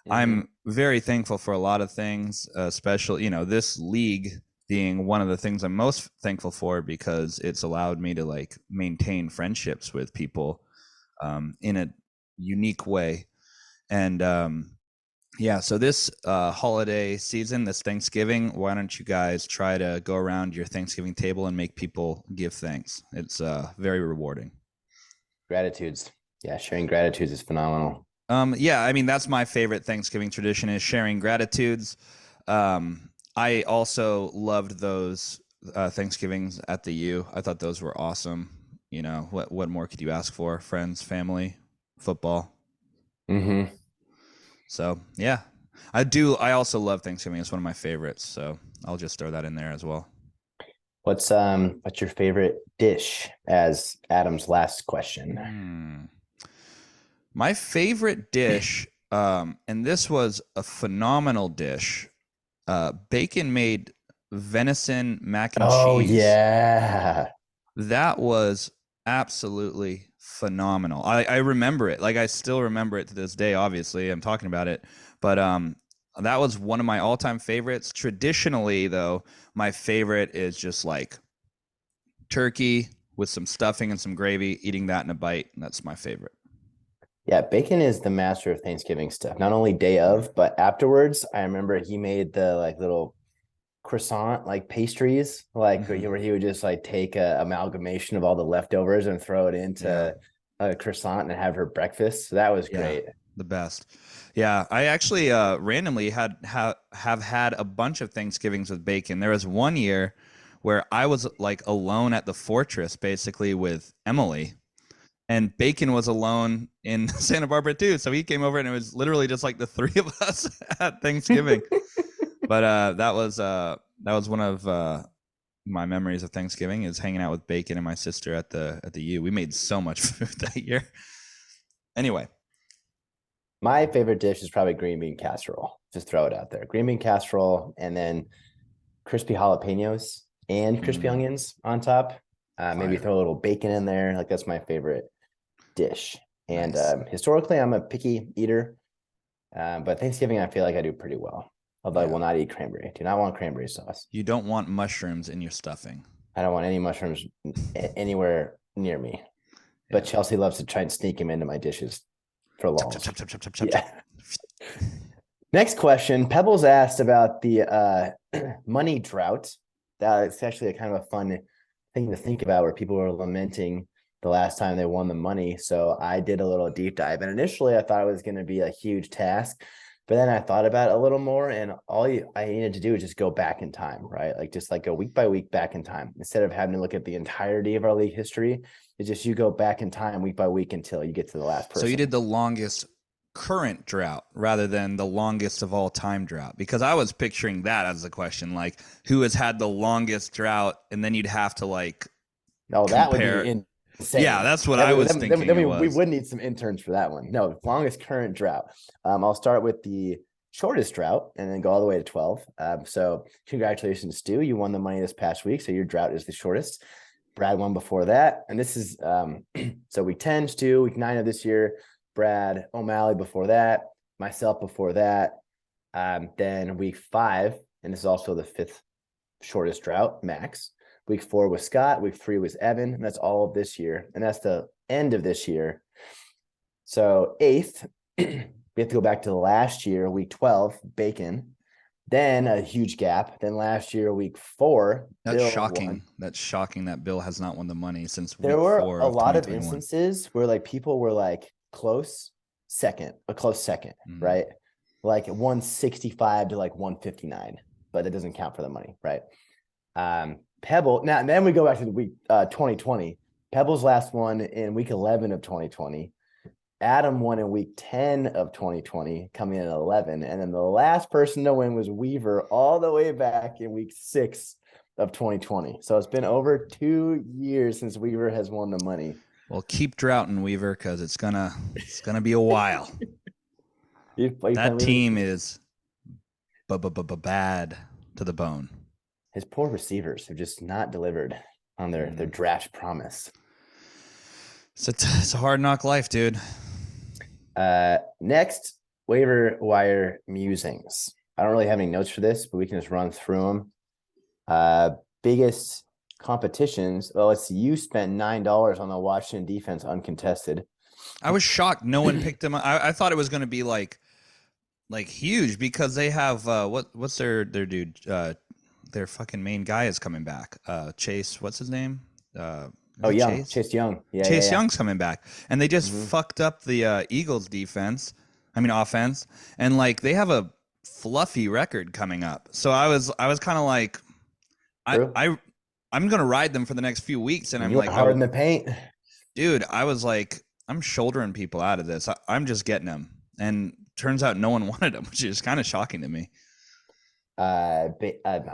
Mhm. I'm very thankful for a lot of things, especially, this league being one of the things I'm most thankful for because it's allowed me to like maintain friendships with people in a unique way. And yeah, so this holiday season, this Thanksgiving, why don't you guys try to go around your Thanksgiving table and make people give thanks? It's very rewarding. Gratitudes. Yeah, sharing gratitudes is phenomenal. Yeah, I mean that's my favorite Thanksgiving tradition is sharing gratitudes. I also loved those Thanksgivings at the U. I thought those were awesome. What more could you ask for? Friends, family, football. Hmm. So yeah, I do. I also love Thanksgiving. It's one of my favorites. So I'll just throw that in there as well. What's your favorite dish as Adam's last question? Hmm. My favorite dish, and this was a phenomenal dish. Bacon made venison mac and Oh cheese. yeah. That was absolutely phenomenal. I remember it. Like I still remember it to this day, obviously. I'm talking about it. But that was one of my all-time favorites. Traditionally, though, my favorite is just like turkey with some stuffing and some gravy, eating that in a bite. And that's my favorite. Yeah, bacon is the master of Thanksgiving stuff. Not only day of, but afterwards. I remember he made the like little croissant like pastries, like Mm-hmm. where he would just like take a amalgamation of all the leftovers and throw it Yeah. into a croissant and have her breakfast. So that was Yeah, great. the best. Yeah, I actually randomly have had a bunch of Thanksgivings with bacon. There was one year where I was like alone at the fortress, basically with Emily, and Bacon was alone in Santa Barbara too. So he came over, and it was literally just like the three of us at Thanksgiving. But that was one of my memories of Thanksgiving is hanging out with Bacon and my sister at the U. We made so much food that year. Anyway. My favorite dish is probably green bean casserole. Just throw it out there. Green bean casserole and then crispy jalapenos and crispy Mm, onions on top. Maybe fire. throw a little bacon in there. Like that's my favorite dish. And Nice. historically, I'm a picky eater, but Thanksgiving, I feel like I do pretty well. Although I Yeah. will not eat cranberry. Do not want cranberry sauce. You don't want mushrooms in your stuffing. I don't want any mushrooms anywhere near me. But Yeah. Chelsea loves to try and sneak them into my dishes for Chop, chop, lulz. chop, chop, chop, chop, chop, chop. Yeah. Next question. Pebbles asked about the money drought. That's actually a kind of a fun thing to think about where people are lamenting the last time they won the money. So I did a little deep dive. And initially I thought it was going to be a huge task. But then I thought about it a little more, and I needed to do is just go back in time, right? Like just like go week by week back in time instead of having to look at the entirety of our league history. It's just you go back in time week by week until you get to the last person. So you did the longest current drought rather than the longest of all time drought, because I was picturing that as a question, like who has had the longest drought, and then you'd have to like that would compare. be insane. Yeah, that's what I was thinking. We would need some interns for that one. No, longest current drought. I'll start with the shortest drought and then go all the way to 12. So congratulations, Stu. You won the money this past week. So your drought is the shortest. Brad won before that. And this is so week 10, Stu, week 9 of this year, Brad O'Malley before that, myself before that. Then week 5, and this is also the 5th shortest drought, Max. Week 4 was Scott. Week 3 was Evan. And that's all of this year. And that's the end of this year. So 8th, we have to go back to the last year, week 12, Bacon. Then a huge gap. Then last year, week 4. That's Bill shocking. won. That's shocking that Bill has not won the money since There week were 4 a of lot of 2021. instances where like people were like a close second, right? Like 165 to like 159, but that doesn't count for the money, right? Pebble. Now, and then we go back to the week 2020. Pebble's last one in week 11 of 2020. Adam won in week 10 of 2020, coming in at 11. And then the last person to win was Weaver all the way back in week 6 of 2020. So it's been over 2 years since Weaver has won the money. Well, keep droughting, Weaver, because it's gonna be a while. That team is bad to the bone. His poor receivers have just not delivered on their draft promise. It's a hard knock life, dude. Next, waiver wire musings. I don't really have any notes for this, but we can just run through them. Biggest competitions. Well, let's see. You spent $9 on the Washington defense uncontested. I was shocked no one picked him up. I thought it was going to be like huge because they have what's their dude? Their fucking main guy is coming back. Chase, what's his name? Young. Chase Young. Chase Young's coming back. And they just fucked up the Eagles offense. And like they have a fluffy record coming up. So I was kind of like I'm gonna ride them for the next few weeks. And I'm like hard in the paint. Dude, I was like, I'm shouldering people out of this. I'm just getting them. And turns out no one wanted them, which is kind of shocking to me. Not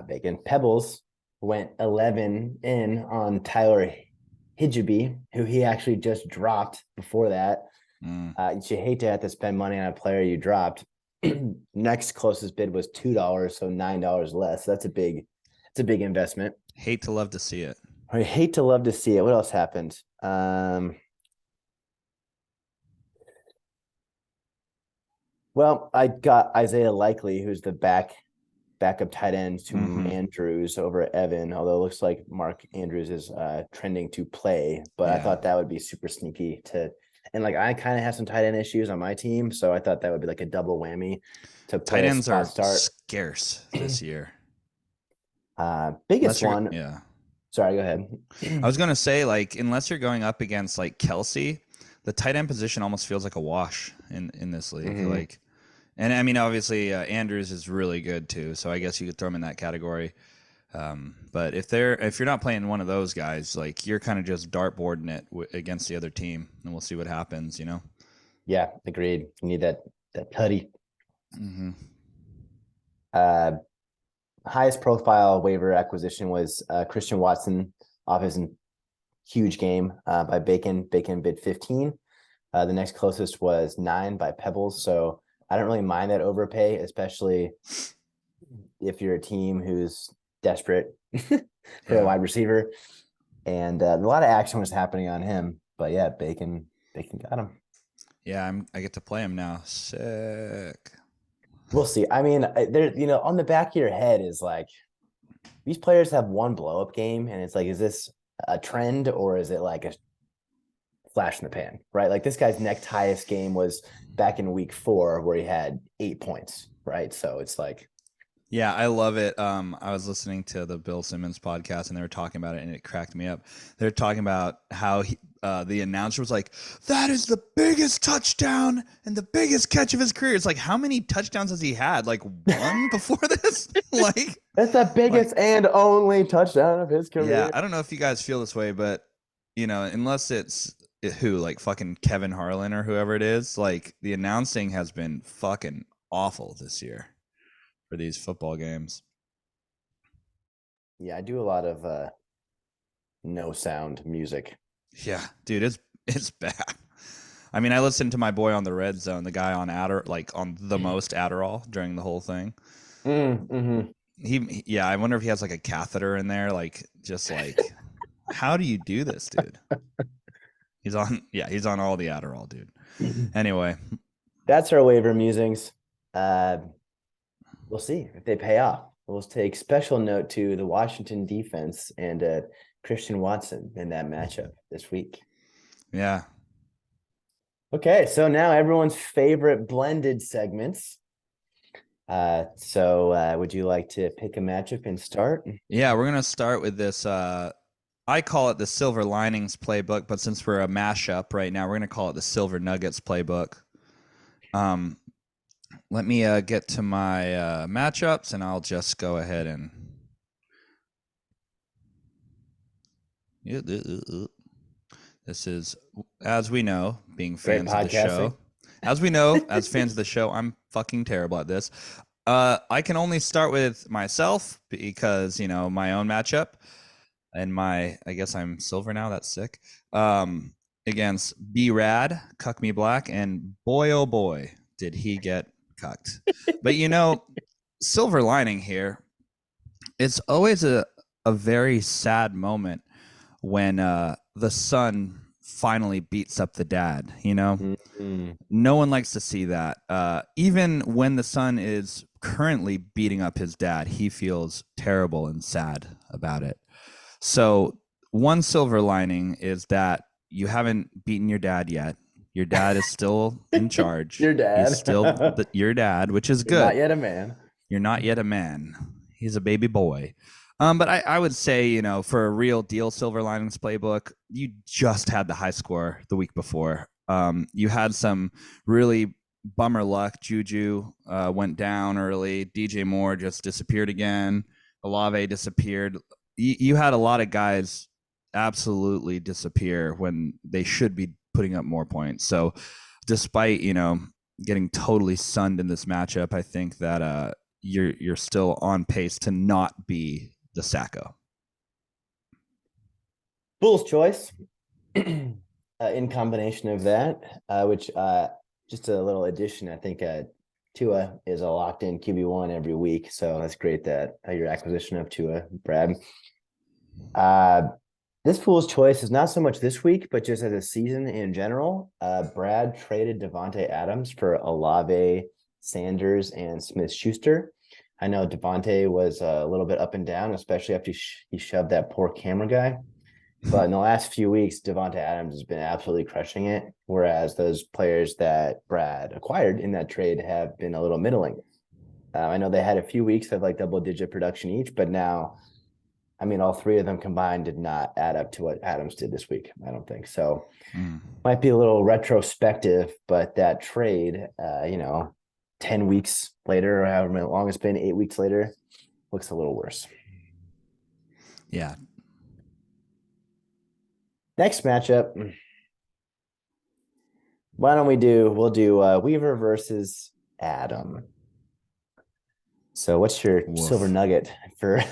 Bacon. Pebbles went 11 in on Tyler Higbee, who he actually just dropped before that. You hate to have to spend money on a player you dropped. Next closest bid was $2, so $9 less. That's a big investment. Hate to love to see it. I hate to love to see it. What else happened? Well, I got Isaiah Likely, who's the backup tight end to Andrews over at Evan, although it looks like Mark Andrews is trending to play, but I thought that would be super sneaky and like I kind of have some tight end issues on my team, so I thought that would be like a double whammy to play. Tight ends are scarce this year. Biggest one. Yeah. Sorry, go ahead. I was gonna say, like, unless you're going up against like Kelsey, the tight end position almost feels like a wash in this league. Like, and I mean, obviously Andrews is really good too, so I guess you could throw him in that category. But if you're not playing one of those guys, like you're kind of just dartboarding it against the other team, and we'll see what happens. You know? Yeah, agreed. You need that tutty. Highest profile waiver acquisition was Christian Watson off his huge game by Bacon. Bacon bid 15. The next closest was 9 by Pebbles. So I don't really mind that overpay, especially if you're a team who's desperate for a wide receiver. And a lot of action was happening on him. But yeah, Bacon got him. Yeah, I get to play him now. Sick. We'll see. I mean, there, on the back of your head is like, these players have one blow up game, and it's like, is this a trend or is it like a flash in the pan, right? Like this guy's next highest game was back in week 4 where he had 8 points, right? So it's like, Yeah, I love it. I was listening to the Bill Simmons podcast and they were talking about it and it cracked me up. They're talking about how the announcer was like, "That is the biggest touchdown and the biggest catch of his career." It's like, how many touchdowns has he had? Like one before this? like, That's the like, biggest and only touchdown of his yeah. career. I don't know if you guys feel this way, but unless it's who like fucking Kevin Harlan or whoever it is, like the announcing has been fucking awful this year for these football games. Yeah, I do a lot of no sound music. Yeah, dude, it's bad. I mean, I listened to my boy on the Red Zone, the guy on on the most Adderall during the whole thing. Mm-hmm. Yeah, I wonder if he has like a catheter in there, like just like, how do you do this, dude? He's on all the Adderall, dude. Anyway, That's our waiver musings. Uh, we'll see if they pay off. We'll take special note to the Washington defense and Christian Watson in that matchup this week. yeah, Okay, so now everyone's favorite blended segments. So would you like to pick a matchup and start? yeah, we're gonna start with this. I call it the Silver Linings playbook, but since we're a mashup right now, we're gonna call it the Silver Nuggets playbook. Um, Let me get to my matchups, and I'll just go ahead and. This is, as we know, being fans of the show. As we know, as fans of the show, I'm fucking terrible at this. I can only start with myself because, my own matchup and I guess I'm silver now. That's sick. Against B Rad, Cuck Me Black, and boy, oh boy, did he get cucked. But, silver lining here, it's always a very sad moment when the son finally beats up the dad. Mm-hmm. No one likes to see that. Even when the son is currently beating up his dad, he feels terrible and sad about it. So one silver lining is that you haven't beaten your dad yet. Your dad is still in charge. Your dad. He's still your dad, which is good. You're not yet a man. You're not yet a man. He's a baby boy. But I would say, for a real deal Silver Linings playbook, you just had the high score the week before. You had some really bummer luck. Juju went down early. DJ Moore just disappeared again. Olave disappeared. You had a lot of guys absolutely disappear when they should be putting up more points. So despite, getting totally sunned in this matchup, I think that you're still on pace to not be the Sacco. Fool's choice. In combination of that, which just a little addition, I think Tua is a locked in QB1 every week. So that's great that your acquisition of Tua, Brad. This fool's choice is not so much this week, but just as a season in general. Brad traded Devontae Adams for Olave, Sanders, and Smith-Schuster. I know Devontae was a little bit up and down, especially after he shoved that poor camera guy. But in the last few weeks, Devontae Adams has been absolutely crushing it, whereas those players that Brad acquired in that trade have been a little middling. I know they had a few weeks of like double-digit production each, but now, I mean, all three of them combined did not add up to what Adams did this week, I don't think. So might be a little retrospective, but that trade, 10 weeks later, or however long it's been, 8 weeks later, looks a little worse. Yeah. Next matchup. We'll do Weaver versus Adam. So what's your silver nugget for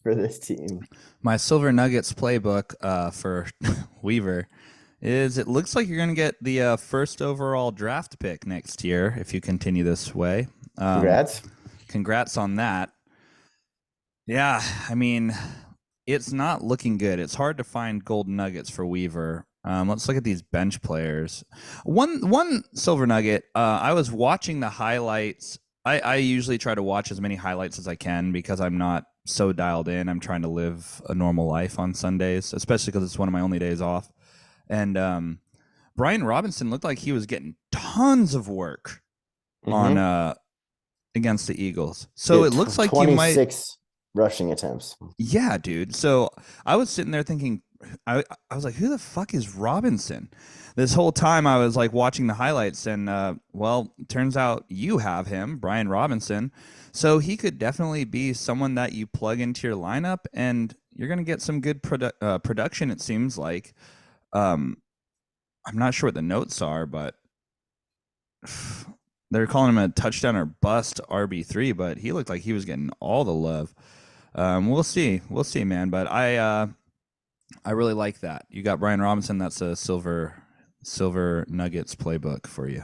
this team? My silver nuggets playbook for Weaver is it looks like you're going to get the first overall draft pick next year if you continue this way. Congrats on that. Yeah, I mean, it's not looking good. It's hard to find golden nuggets for Weaver. Let's look at these bench players. One silver nugget. I was watching the highlights. I usually try to watch as many highlights as I can because I'm not so dialed in. I'm trying to live a normal life on Sundays, especially because it's one of my only days off. And Brian Robinson looked like he was getting tons of work on against the Eagles. He So had it looks like you might. 26 rushing attempts. Yeah, dude. So I was sitting there thinking, I was like, who the fuck is Robinson? This whole time I was like watching the highlights, and well, turns out you have him, Brian Robinson. So he could definitely be someone that you plug into your lineup, and you're gonna get some good production. It seems like. Um, I'm not sure what the notes are, but they're calling him a touchdown or bust RB3, but he looked like he was getting all the love. We'll see, man. But I really like that. You got Brian Robinson. That's a silver Nuggets playbook for you.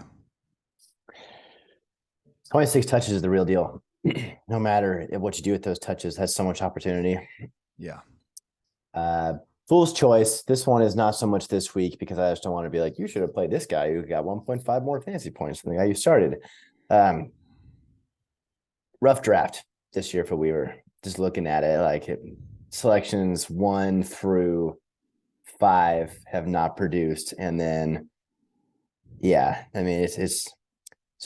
26 touches is the real deal. No matter what you do with those touches, has so much opportunity. Yeah. Fool's choice. This one is not so much this week because I just don't want to be like, you should have played this guy who got 1.5 more fantasy points than the guy you started. Rough draft this year for Weaver. Just looking at it, like selections 1 through 5 have not produced, and then yeah, I mean it's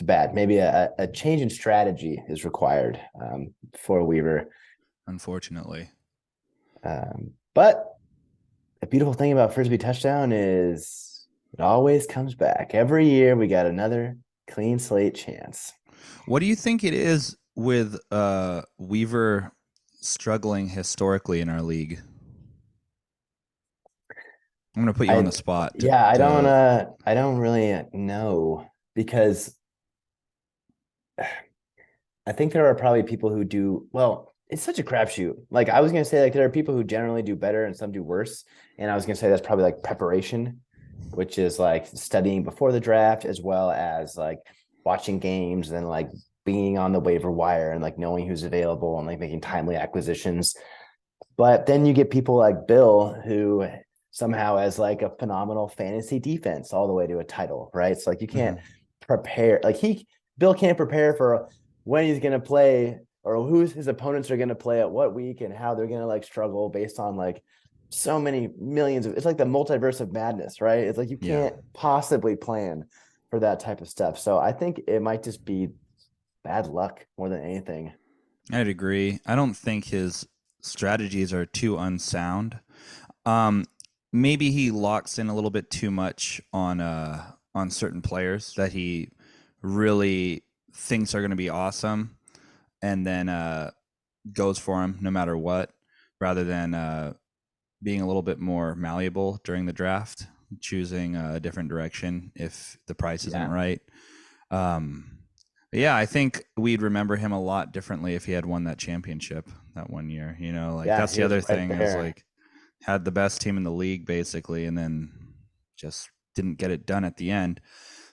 bad. Maybe a change in strategy is required for Weaver. Unfortunately. But the beautiful thing about Frisbee touchdown is it always comes back. Every year we got another clean slate chance. What do you think it is with Weaver struggling historically in our league? I'm gonna put you on the spot. I don't really know because I think there are probably people who do well. It's such a crapshoot. Like I was gonna say, like there are people who generally do better and some do worse. And I was gonna say that's probably like preparation, which is like studying before the draft as well as like watching games and like being on the waiver wire and like knowing who's available and like making timely acquisitions. But then you get people like Bill who somehow has like a phenomenal fantasy defense all the way to a title, right? So like you can't prepare. Like Bill can't prepare for when he's going to play or who's his opponents are going to play at what week and how they're going to like struggle based on like so many millions of, it's like the multiverse of madness, right? It's like you can't possibly plan for that type of stuff. So I think it might just be bad luck more than anything. I'd agree. I don't think his strategies are too unsound. Maybe he locks in a little bit too much on certain players that he really thinks are going to be awesome, and then goes for them no matter what, rather than being a little bit more malleable during the draft, choosing a different direction if the price isn't right. Yeah, I think we'd remember him a lot differently if he had won that championship that one year. You know, like that's the other thing is like had the best team in the league basically, and then just didn't get it done at the end.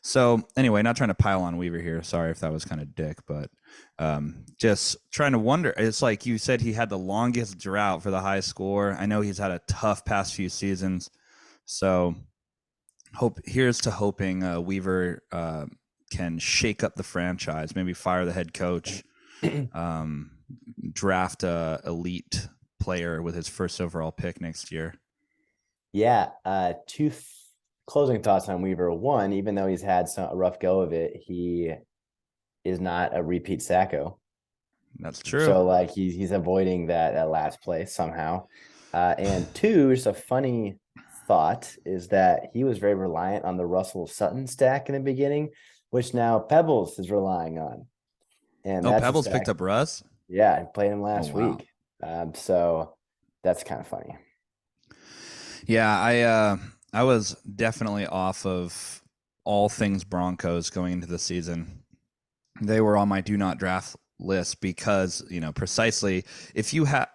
So anyway, not trying to pile on Weaver here. Sorry if that was kind of dick, but just trying to wonder. It's like you said, he had the longest drought for the high score. I know he's had a tough past few seasons, so here's to hoping Weaver can shake up the franchise, maybe fire the head coach, draft a elite player with his first overall pick next year. Yeah, two closing thoughts on Weaver. One, even though he's had a rough go of it, he is not a repeat Sacco. That's true. So like he's avoiding that last place somehow. And two, just a funny thought is that he was very reliant on the Russell Sutton stack in the beginning, which now Pebbles is relying on. And Pebbles picked up Russ? Yeah, I played him last week. So that's kind of funny. Yeah, I was definitely off of all things Broncos going into the season. They were on my do not draft list because, you know, precisely if you have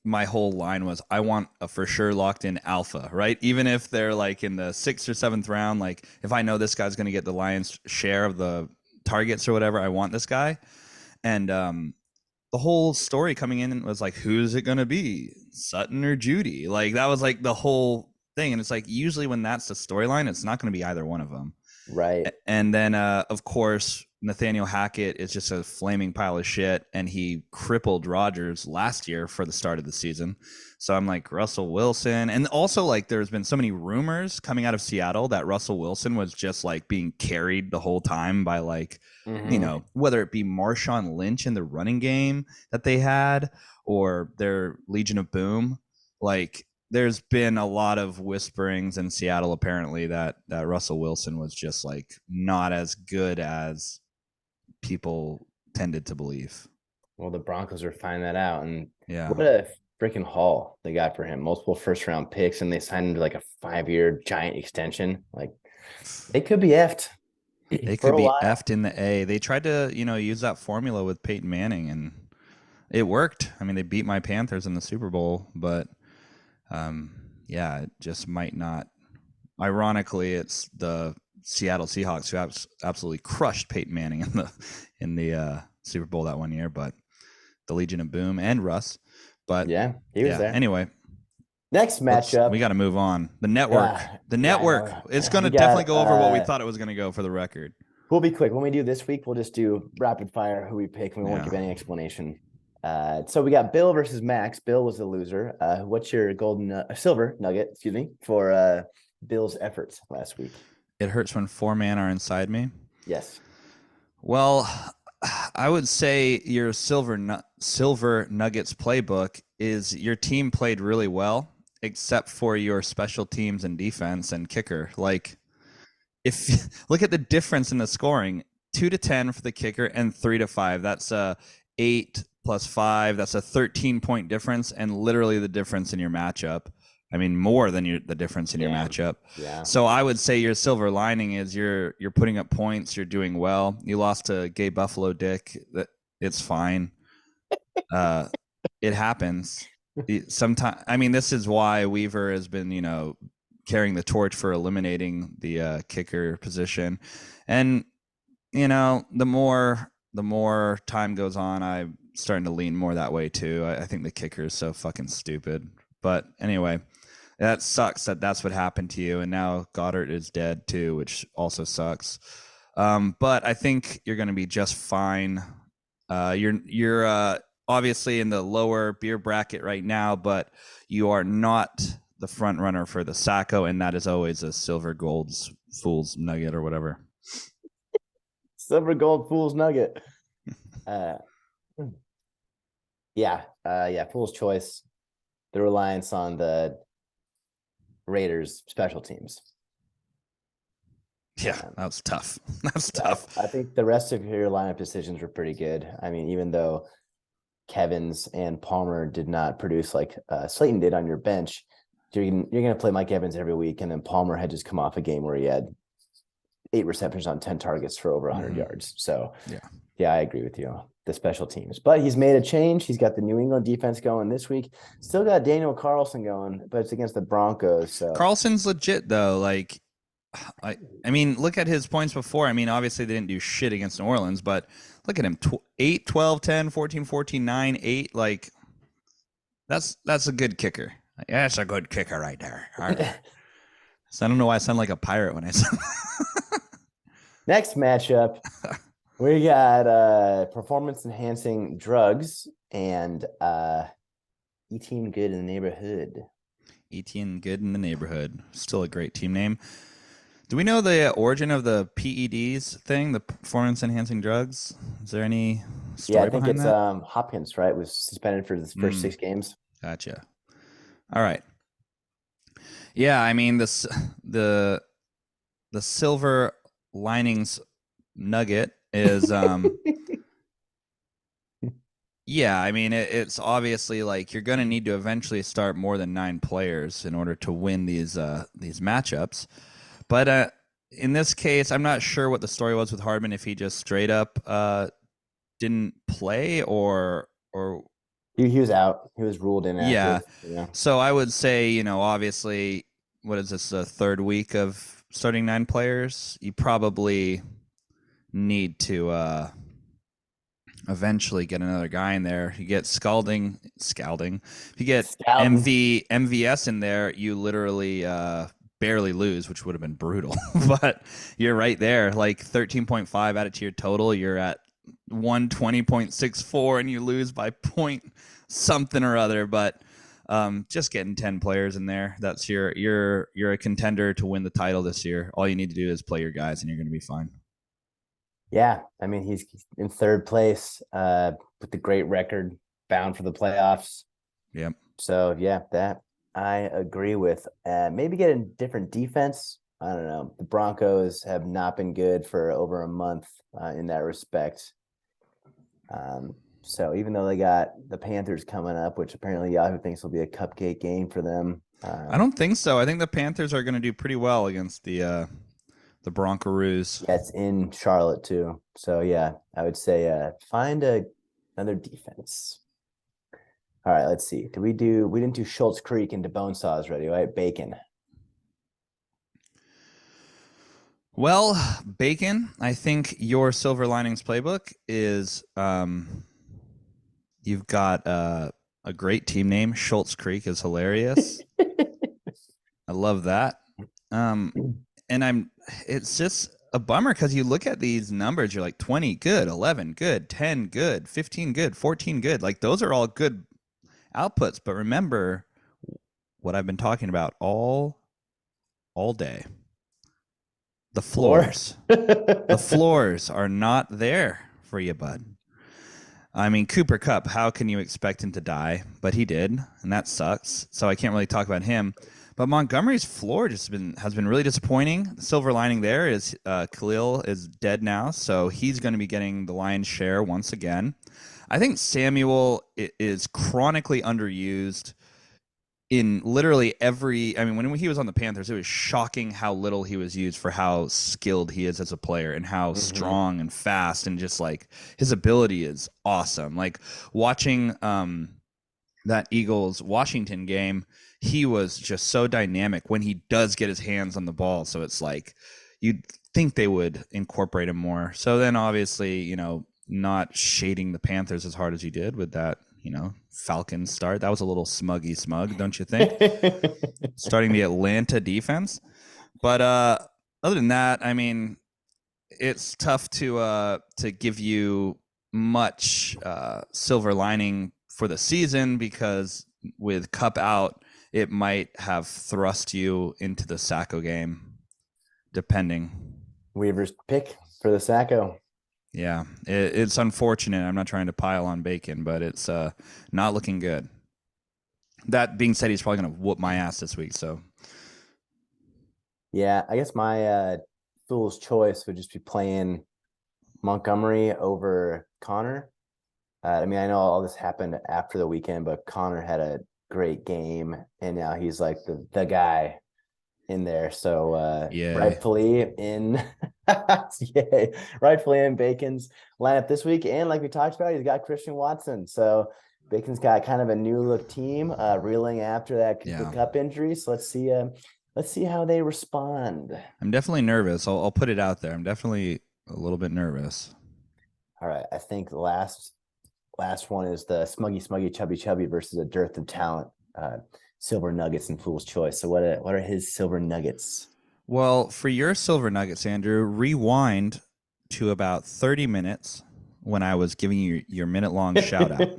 my whole line was I want a for sure locked in alpha, right? Even if they're like in the 6th or 7th round, like if I know this guy's going to get the lion's share of the targets or whatever, I want this guy. And the whole story coming in was like, who's it going to be? Sutton or Judy? Like that was like the whole thing. And it's like, usually when that's the storyline, it's not going to be either one of them. Right. And then, of course, Nathaniel Hackett is just a flaming pile of shit, and he crippled Rodgers last year for the start of the season. So I'm like, Russell Wilson. And also, like, there's been so many rumors coming out of Seattle that Russell Wilson was just like being carried the whole time by, like, Hmm. whether it be Marshawn Lynch in the running game that they had or their Legion of Boom. Like, there's been a lot of whisperings in Seattle apparently that Russell Wilson was just like not as good as people tended to believe. Well, the Broncos are finding that out. And Yeah. what a freaking haul they got for him. Multiple first round picks, and they signed him to like a 5-year giant extension. Like they could be effed They for could a be while. effed in the A. They tried to, use that formula with Peyton Manning and it worked. I mean, they beat my Panthers in the Super Bowl, but um, yeah, it just might not. Ironically, it's the Seattle Seahawks who absolutely crushed Peyton Manning in the Super Bowl that one year, but the Legion of Boom and Russ. But Yeah, he was yeah, there. anyway, Next we matchup. got to move on. The network, Yeah, the yeah, I network, it's know. going to We definitely got go over what we thought it was going to go for the record. we'll be quick. When we do this week, we'll just do rapid fire who we pick, and we won't Yeah. give any explanation. So we got Bill versus Max. Bill was the loser. What's your silver nugget, excuse me, for Bill's efforts last week? It hurts when four men are inside me. Yes. Well, I would say your silver nuggets playbook is your team played really well, except for your special teams and defense and kicker. Like, if look at the difference in the scoring, 2-10 for the kicker and 3-5. That's a 8 + 5. That's a 13-point difference, and literally the difference in your matchup. I mean, more than the difference in your Yeah. matchup. Yeah. So I would say your silver lining is you're putting up points. You're doing well. You lost to Gay Buffalo Dick. That it's fine. Uh, it happens. Sometimes, I mean, this is why Weaver has been, carrying the torch for eliminating the kicker position, and the more time goes on, I'm starting to lean more that way too. I think the kicker is so fucking stupid. But anyway, that sucks that's what happened to you, and now Goddard is dead too, which also sucks. But I think you're going to be just fine. You're obviously in the lower beer bracket right now, but you are not the front runner for the Sacco, and that is always a silver gold's fool's nugget or whatever. Silver gold fool's nugget. Uh, yeah, fool's choice. The reliance on the Raiders special teams. Yeah, that was tough. That's tough. I think the rest of your lineup decisions were pretty good. I mean, even though Kevins and Palmer did not produce like Slayton did on your bench, you're going to play Mike Evans every week, and then Palmer had just come off a game where he had 8 receptions on 10 targets for over 100 yards. So yeah, I agree with you. The special teams, but he's made a change. He's got the New England defense going this week. Still got Daniel Carlson going, but it's against the Broncos. So Carlson's legit though. Like, I mean, look at his points before. I mean, obviously they didn't do shit against New Orleans, but look at him: 8, 12, 10, 14, 14, 9, 8. Like, that's a good kicker. Yeah, that's a good kicker right there. So I don't know why I sound like a pirate when I say. Next matchup, we got performance enhancing drugs and eating good in the neighborhood. Etienne Good in the neighborhood. Still a great team name. Do we know the origin of the PEDs thing, the performance enhancing drugs? Is there any story Yeah, I think behind it's that? Hopkins, right? Was suspended for the first 6 games. Gotcha. All right. Yeah, I mean the silver linings nugget is yeah, I mean it's obviously like you're going to need to eventually start more than 9 players in order to win these matchups. But in this case, I'm not sure what the story was with Hardman, if he just straight up didn't play or he was out. He was ruled inactive. yeah. So I would say, obviously, what is this, the third week of starting 9 players? You probably need to eventually get another guy in there. You get scalding. If you get Scouting. MVS in there, you literally barely lose, which would have been brutal. But you're right there, like 13.5 added to your total. You're at 120.64, and you lose by point something or other. But just getting 10 players in there, that's you're a contender to win the title this year. All you need to do is play your guys, and you're going to be fine. Yeah, I mean he's in third place with the great record, bound for the playoffs. Yep. So yeah, that I agree with. Maybe get a different defense. I don't know. The Broncos have not been good for over a month in that respect. So even though they got the Panthers coming up, which apparently Yahoo thinks will be a cupcake game for them. I don't think so. I think the Panthers are going to do pretty well against the Broncos. Yeah, it's in Charlotte too. So yeah, I would say find another defense. All right, let's see. We didn't do Schultz Creek into Bonesaws ready, right? Bacon. Well, Bacon, I think your Silver Linings playbook is you've got a great team name. Schultz Creek is hilarious. I love that. And it's just a bummer because you look at these numbers, you're like 20 good, 11 good, 10 good, 15 good, 14 good. Like those are all good outputs. But remember what I've been talking about all day. The floors. The floors are not there for you, bud. I mean, Cooper Kupp, how can you expect him to die? But he did, and that sucks. So I can't really talk about him. But Montgomery's floor has been really disappointing. The silver lining there is Khalil is dead now, so he's going to be getting the lion's share once again. I think Samuel is chronically underused in literally every. I mean, when he was on the Panthers, it was shocking how little he was used for how skilled he is as a player and how strong and fast, and just like his ability is awesome. Like watching that Eagles Washington game, he was just so dynamic when he does get his hands on the ball. So it's like you'd think they would incorporate him more. So then obviously, not shading the Panthers as hard as he did with that, Falcons start. That was a little smug, don't you think? Starting the Atlanta defense. But other than that, I mean, it's tough to give you much silver lining for the season because with Kupp out, it might have thrust you into the Sacco game, depending. Weaver's pick for the Sacco. Yeah, it's unfortunate. I'm not trying to pile on Bacon, but it's not looking good. That being said, he's probably going to whoop my ass this week. So, yeah, I guess my fool's choice would just be playing Montgomery over Connor. I mean, I know all this happened after the weekend, but Connor had a great game, and now he's like the guy in there. So yeah, rightfully in rightfully in Bacon's lineup this week. And like we talked about, he's got Christian Watson. So Bacon's got kind of a new look team reeling after that the Kupp injury. So let's see how they respond. I'm definitely nervous. I'll put it out there. I'm definitely a little bit nervous. All right. I think the last one is the smuggy, chubby versus a dearth of talent. Silver Nuggets and Fool's Choice. So what are his Silver Nuggets? Well, for your Silver Nuggets, Andrew, rewind to about 30 minutes when I was giving you your minute-long shout out.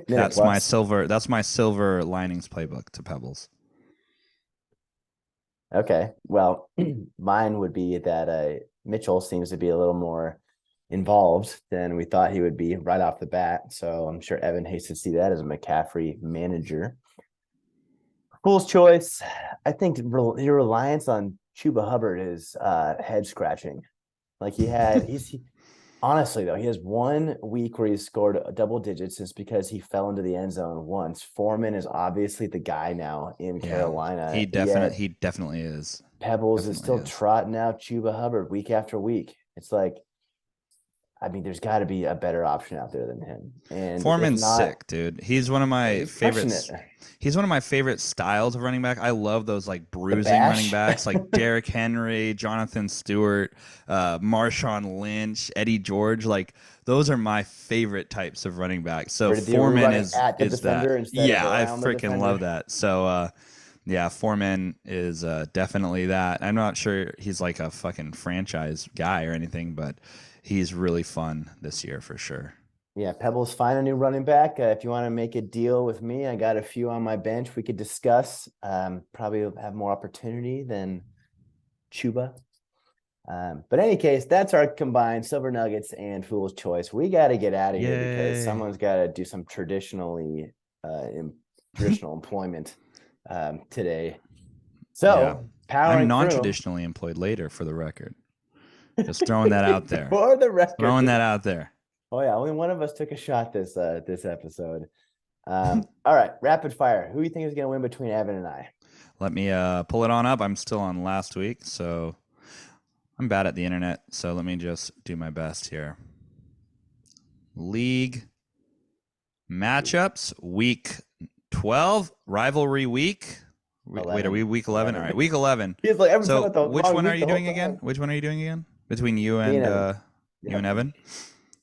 That's my silver linings playbook to Pebbles. Okay. Well, mine would be that Mitchell seems to be a little more involved than we thought he would be right off the bat. So I'm sure Evan hates to see that as a McCaffrey manager. Fool's Choice. I think your reliance on Chuba Hubbard is head scratching. Like honestly though, he has 1 week where he scored double digits. It's because he fell into the end zone once. Foreman is obviously the guy now in Carolina. He definitely is. Pebbles is still trotting out Chuba Hubbard week after week. It's like, I mean, there's got to be a better option out there than him. And Foreman's sick, dude. He's one of my favorites. He's one of my favorite styles of running back. I love those like bruising running backs, like Derrick Henry, Jonathan Stewart, Marshawn Lynch, Eddie George. Like those are my favorite types of running backs. So Foreman is that. Yeah, I freaking love that. So Yeah, Foreman is definitely that. I'm not sure he's like a fucking franchise guy or anything, but he's really fun this year for sure. Yeah, Pebbles find a new running back. If you want to make a deal with me, I got a few on my bench we could discuss. Probably have more opportunity than Chuba. But in any case, that's our combined Silver Nuggets and Fool's Choice. We got to get out of here because Yay. someone's got to do some traditional employment today. Yeah. So I'm powering through non-traditionally employed later for the record. Just throwing that out there. for the record. Throwing that out there. Oh yeah, only one of us took a shot this episode. All right, rapid fire. Who do you think is going to win between Evan and I? Let me pull it on up. I'm still on last week, so I'm bad at the internet. So let me just do my best here. League matchups, week 12, rivalry week. Wait, are we week 11? All right, week 11. He's like, so which one are you doing again? Which one are you doing again? Between you and you and Evan?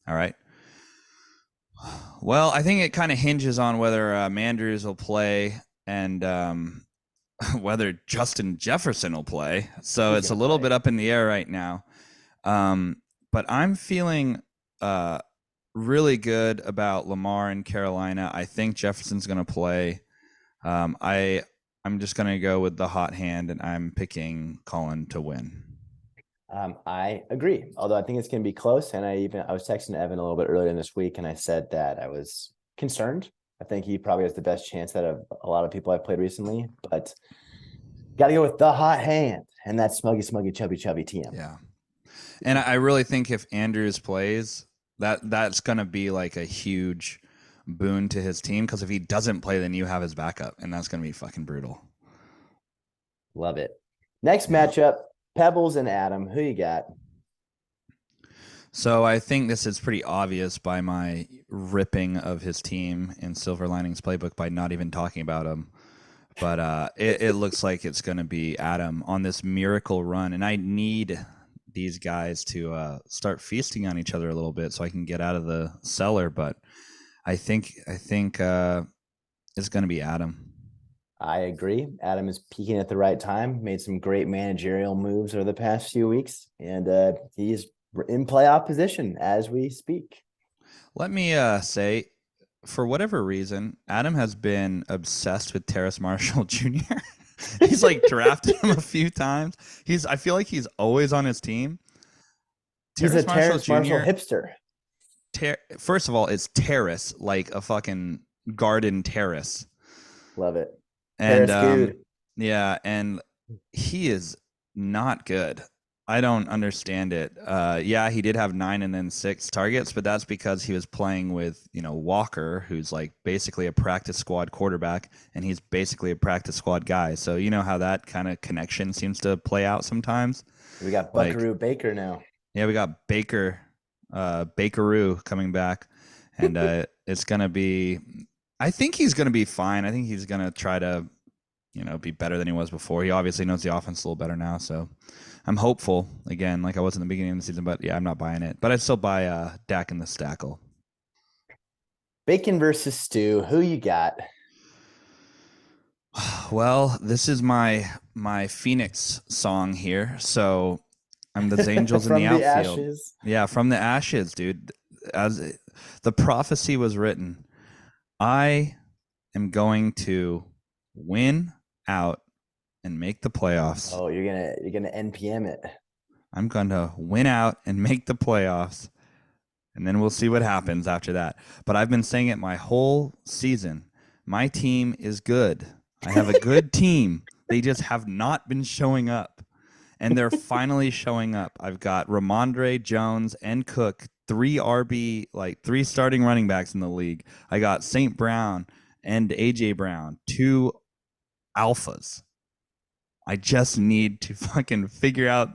All right. Well, I think it kind of hinges on whether Mandrews will play and whether Justin Jefferson will play. So it's a little bit up in the air right now. But I'm feeling really good about Lamar in Carolina. I think Jefferson's going to play. I'm just going to go with the hot hand, and I'm picking Collin to win. I agree. Although I think it's going to be close. And I was texting Evan a little bit earlier in this week, and I said that I was concerned. I think he probably has the best chance out of a lot of people I've played recently, but got to go with the hot hand, and that's smuggy, chubby TM. Yeah. And I really think if Andrews plays, that's going to be like a huge boon to his team, because if he doesn't play, then you have his backup, and that's going to be fucking brutal. Love it. Next matchup, Pebbles and Adam. Who you got? So I think this is pretty obvious by my ripping of his team in Silver Linings Playbook by not even talking about him. But it looks like it's going to be Adam on this miracle run, and I need these guys to start feasting on each other a little bit so I can get out of the cellar. But I think it's going to be Adam. I agree. Adam is peaking at the right time. Made some great managerial moves over the past few weeks, and he's in playoff position as we speak. Let me say, for whatever reason, Adam has been obsessed with Terrace Marshall Jr. He's like drafted him a few times. I feel like he's always on his team. He's a Terrace Marshall hipster. First of all, it's terrace, like a fucking garden terrace. Love it. And yeah, and he is not good. I don't understand it. Yeah, he did have 9 and then 6 targets, but that's because he was playing with, Walker, who's like basically a practice squad quarterback, and he's basically a practice squad guy. So you know how that kind of connection seems to play out sometimes. We got Buckaroo Baker now. Yeah, we got Bakeroo coming back, and it's gonna be. I think he's gonna be fine. I think he's gonna try to, be better than he was before. He obviously knows the offense a little better now, so I'm hopeful again, like I was in the beginning of the season. But yeah, I'm not buying it. But I'd still buy Dak in the stackle. Bacon versus Stew. Who you got? Well, this is my Phoenix song here. So I'm the Angels in the outfield. Ashes. Yeah, from the ashes, dude. As the prophecy was written, I am going to win out and make the playoffs. Oh, you're gonna NPM it. I'm gonna win out and make the playoffs, and then we'll see what happens after that. But I've been saying it my whole season. My team is good. I have a good team. They just have not been showing up, and they're finally showing up. I've got Ramondre, Jones, and Cook, 3 starting running backs in the league. I got St. Brown and AJ Brown, 2 alphas. I just need to fucking figure out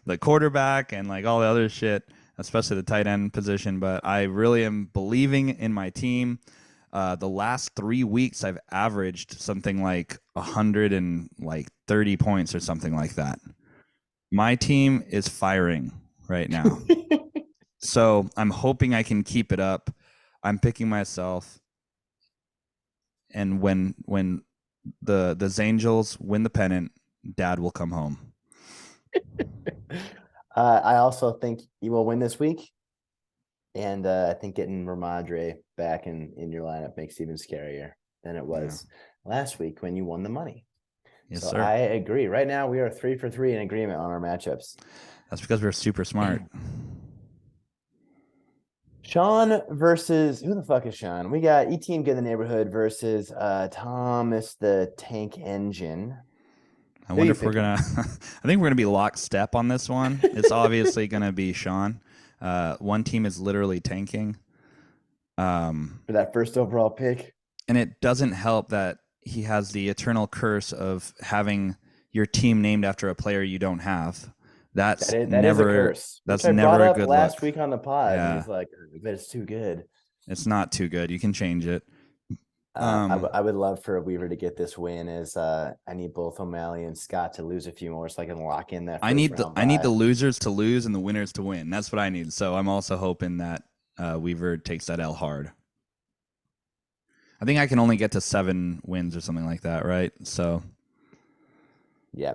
the quarterback and like all the other shit, especially the tight end position. But I really am believing in my team. The last 3 weeks, I've averaged something like 130 points or something like that. My team is firing right now. So I'm hoping I can keep it up. I'm picking myself. And when the Angels win the pennant, Dad will come home. I also think you will win this week. And I think getting Ramadre back in your lineup makes it even scarier than it was last week when you won the money. Yes, so sir. I agree. Right now, we are 3 for 3 in agreement on our matchups. That's because we're super smart. Sean versus who the fuck is Sean? We got E-Team Good in the Neighborhood versus Thomas the Tank Engine. I wonder if we're gonna. I think we're gonna be lockstep on this one. It's obviously gonna be Sean. One team is literally tanking. For that first overall pick. And it doesn't help that he has the eternal curse of having your team named after a player you don't have. That is a curse. That's which I never brought a up good last look. week on the pod. Yeah. And he's like, but it's too good. It's not too good. You can change it. I would love for Weaver to get this win. As I need both O'Malley and Scott to lose a few more so I can lock in that. I need the losers to lose and the winners to win. That's what I need. So I'm also hoping that Weaver takes that L hard. I think I can only get to 7 wins or something like that, right? So. Yeah.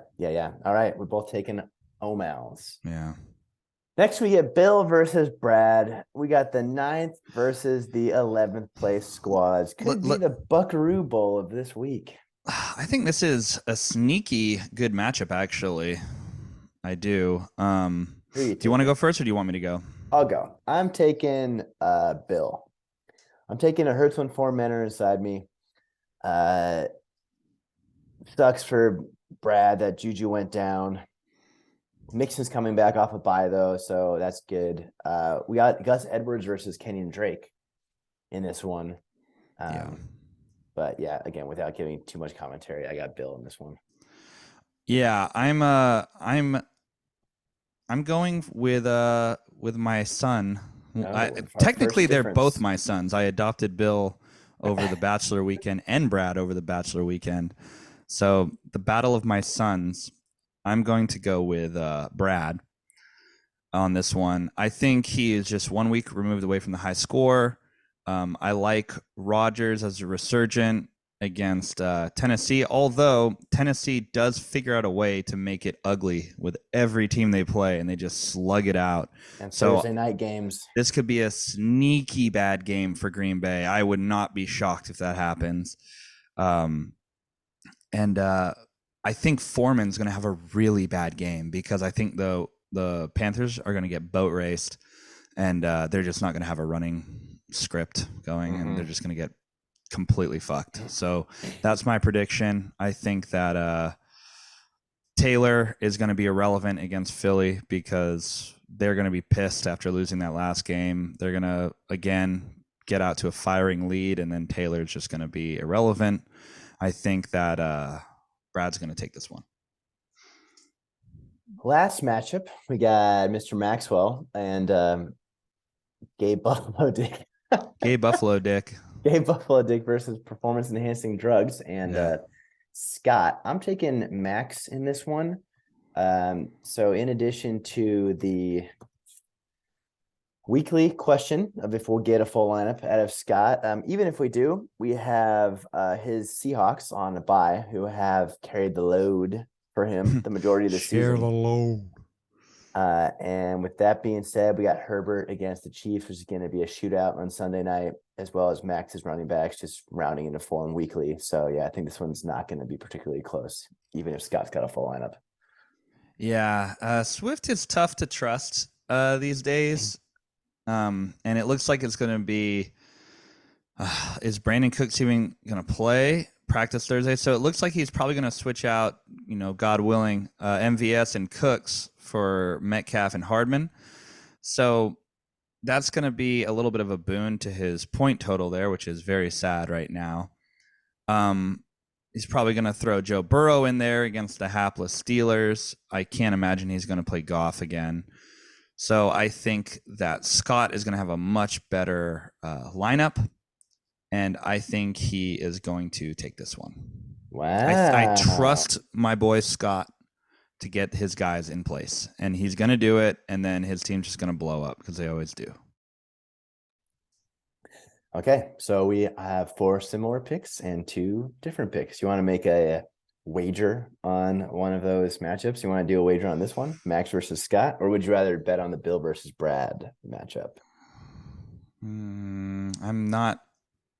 All right, we're both taking O'Malls. Yeah. Next, we get Bill versus Brad. We got the 9th versus the 11th place squads. Could be the Buckaroo Bowl of this week. I think this is a sneaky good matchup, actually. I do. Do you want to go first or do you want me to go? I'll go. I'm taking Bill. I'm taking a Hurts when 4 men are inside me. Sucks for Brad that Juju went down. Mixon's coming back off a bye though, so that's good. We got Gus Edwards versus Kenyon Drake in this one. But yeah, again, without giving too much commentary, I got Bill in this one. Yeah, I'm going with my son. Technically, they're both my sons. I adopted Bill over the Bachelor weekend and Brad over the Bachelor weekend. So the battle of my sons, I'm going to go with Brad on this one. I think he is just 1 week removed away from the high score. I like Rodgers as a resurgent against Tennessee, although Tennessee does figure out a way to make it ugly with every team they play, and they just slug it out. And Thursday night games. This could be a sneaky bad game for Green Bay. I would not be shocked if that happens. I think Foreman's going to have a really bad game because I think the Panthers are going to get boat raced, and they're just not going to have a running script going, and they're just going to get completely fucked. So that's my prediction. I think that Taylor is going to be irrelevant against Philly because they're going to be pissed after losing that last game. They're going to, again, get out to a firing lead, and then Taylor's just going to be irrelevant. I think that Brad's going to take this one. Last matchup, we got Mr. Maxwell and Gabe Buffalo Dick. Gabe Buffalo Dick. Gabe Buffalo Dick versus performance enhancing drugs and Scott. I'm taking Max in this one. So in addition to the weekly question of if we'll get a full lineup out of Scott, even if we do, we have his Seahawks on a bye who have carried the load for him the majority of the season. Share the load. And with that being said, we got Herbert against the Chiefs, which is going to be a shootout on Sunday night, as well as Max's running backs just rounding into form weekly. So yeah, I think this one's not going to be particularly close, even if Scott's got a full lineup. Yeah, Swift is tough to trust these days. And it looks like it's going to be, is Brandon Cooks even going to play practice Thursday? So it looks like he's probably going to switch out, God willing, MVS and Cooks for Metcalf and Hardman. So that's going to be a little bit of a boon to his point total there, which is very sad right now. He's probably going to throw Joe Burrow in there against the hapless Steelers. I can't imagine he's going to play Goff again. So I think that Scott is going to have a much better lineup, and I think he is going to take this one. Wow. I trust my boy Scott to get his guys in place, and he's going to do it, and then his team's just going to blow up because they always do. Okay, so we have four similar picks and two different picks. You want to make a wager on one of those matchups? You want to do a wager on this one, Max versus Scott, or would you rather bet on the Bill versus Brad matchup? I'm not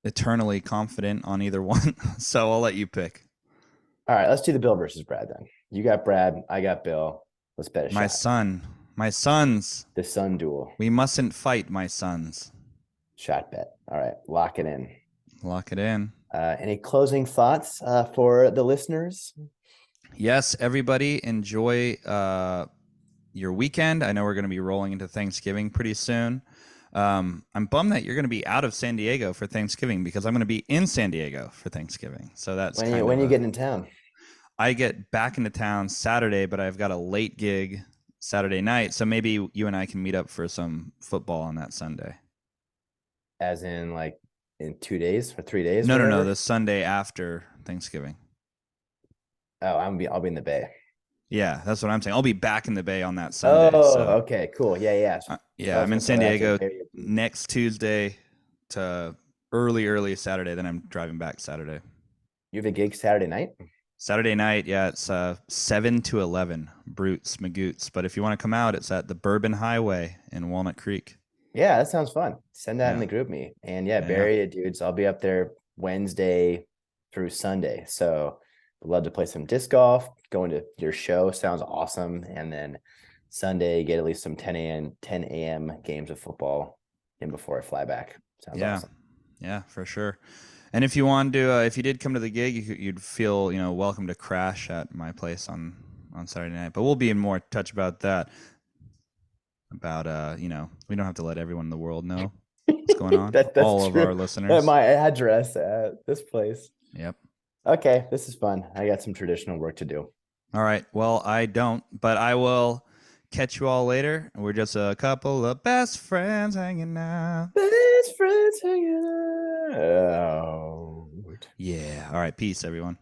eternally confident on either one, so I'll let you pick. All right, let's do the Bill versus Brad then. You got Brad, I got Bill. Let's bet a My shot. son, my sons, The Sun Duel we mustn't fight, my sons. shot bet. All right, lock it in. Lock it in. Any closing thoughts for the listeners? Yes, everybody enjoy your weekend. I know we're going to be rolling into Thanksgiving pretty soon. I'm bummed that you're going to be out of San Diego for Thanksgiving because I'm going to be in San Diego for Thanksgiving. So that's When you get in town? I get back into town Saturday, but I've got a late gig Saturday night. So maybe you and I can meet up for some football on that Sunday. As in like in 2 days or 3 days? No. The Sunday after Thanksgiving. Oh, I'll be in the Bay. Yeah, that's what I'm saying. I'll be back in the Bay on that Sunday. Oh, So okay, cool. Yeah. yeah, I'm in San Diego next Tuesday to early Saturday. Then I'm driving back Saturday. You have a gig Saturday night? Saturday night, yeah, it's 7 to 11, Brutes, Magoots. But if you want to come out, it's at the Bourbon Highway in Walnut Creek. Yeah, that sounds fun. Send that in Yeah. the group me. And yeah, bury it, dudes. I'll be up there Wednesday through Sunday. So I'd love to play some disc golf. Going to your show sounds awesome. And then Sunday, get at least some 10 a.m. games of football in before I fly back. Sounds awesome. Yeah, for sure. And if you want to, if you did come to the gig, you'd feel, welcome to crash at my place on Saturday night. But we'll be in more touch about that. About we don't have to let everyone in the world know what's going on. That's all true. of our listeners. My address at this place. Yep. Okay, this is fun. I got some traditional work to do. All right. Well, I don't, but I will catch you all later. We're just a couple of best friends hanging out. Best friends hanging out. Yeah. All right. Peace, everyone.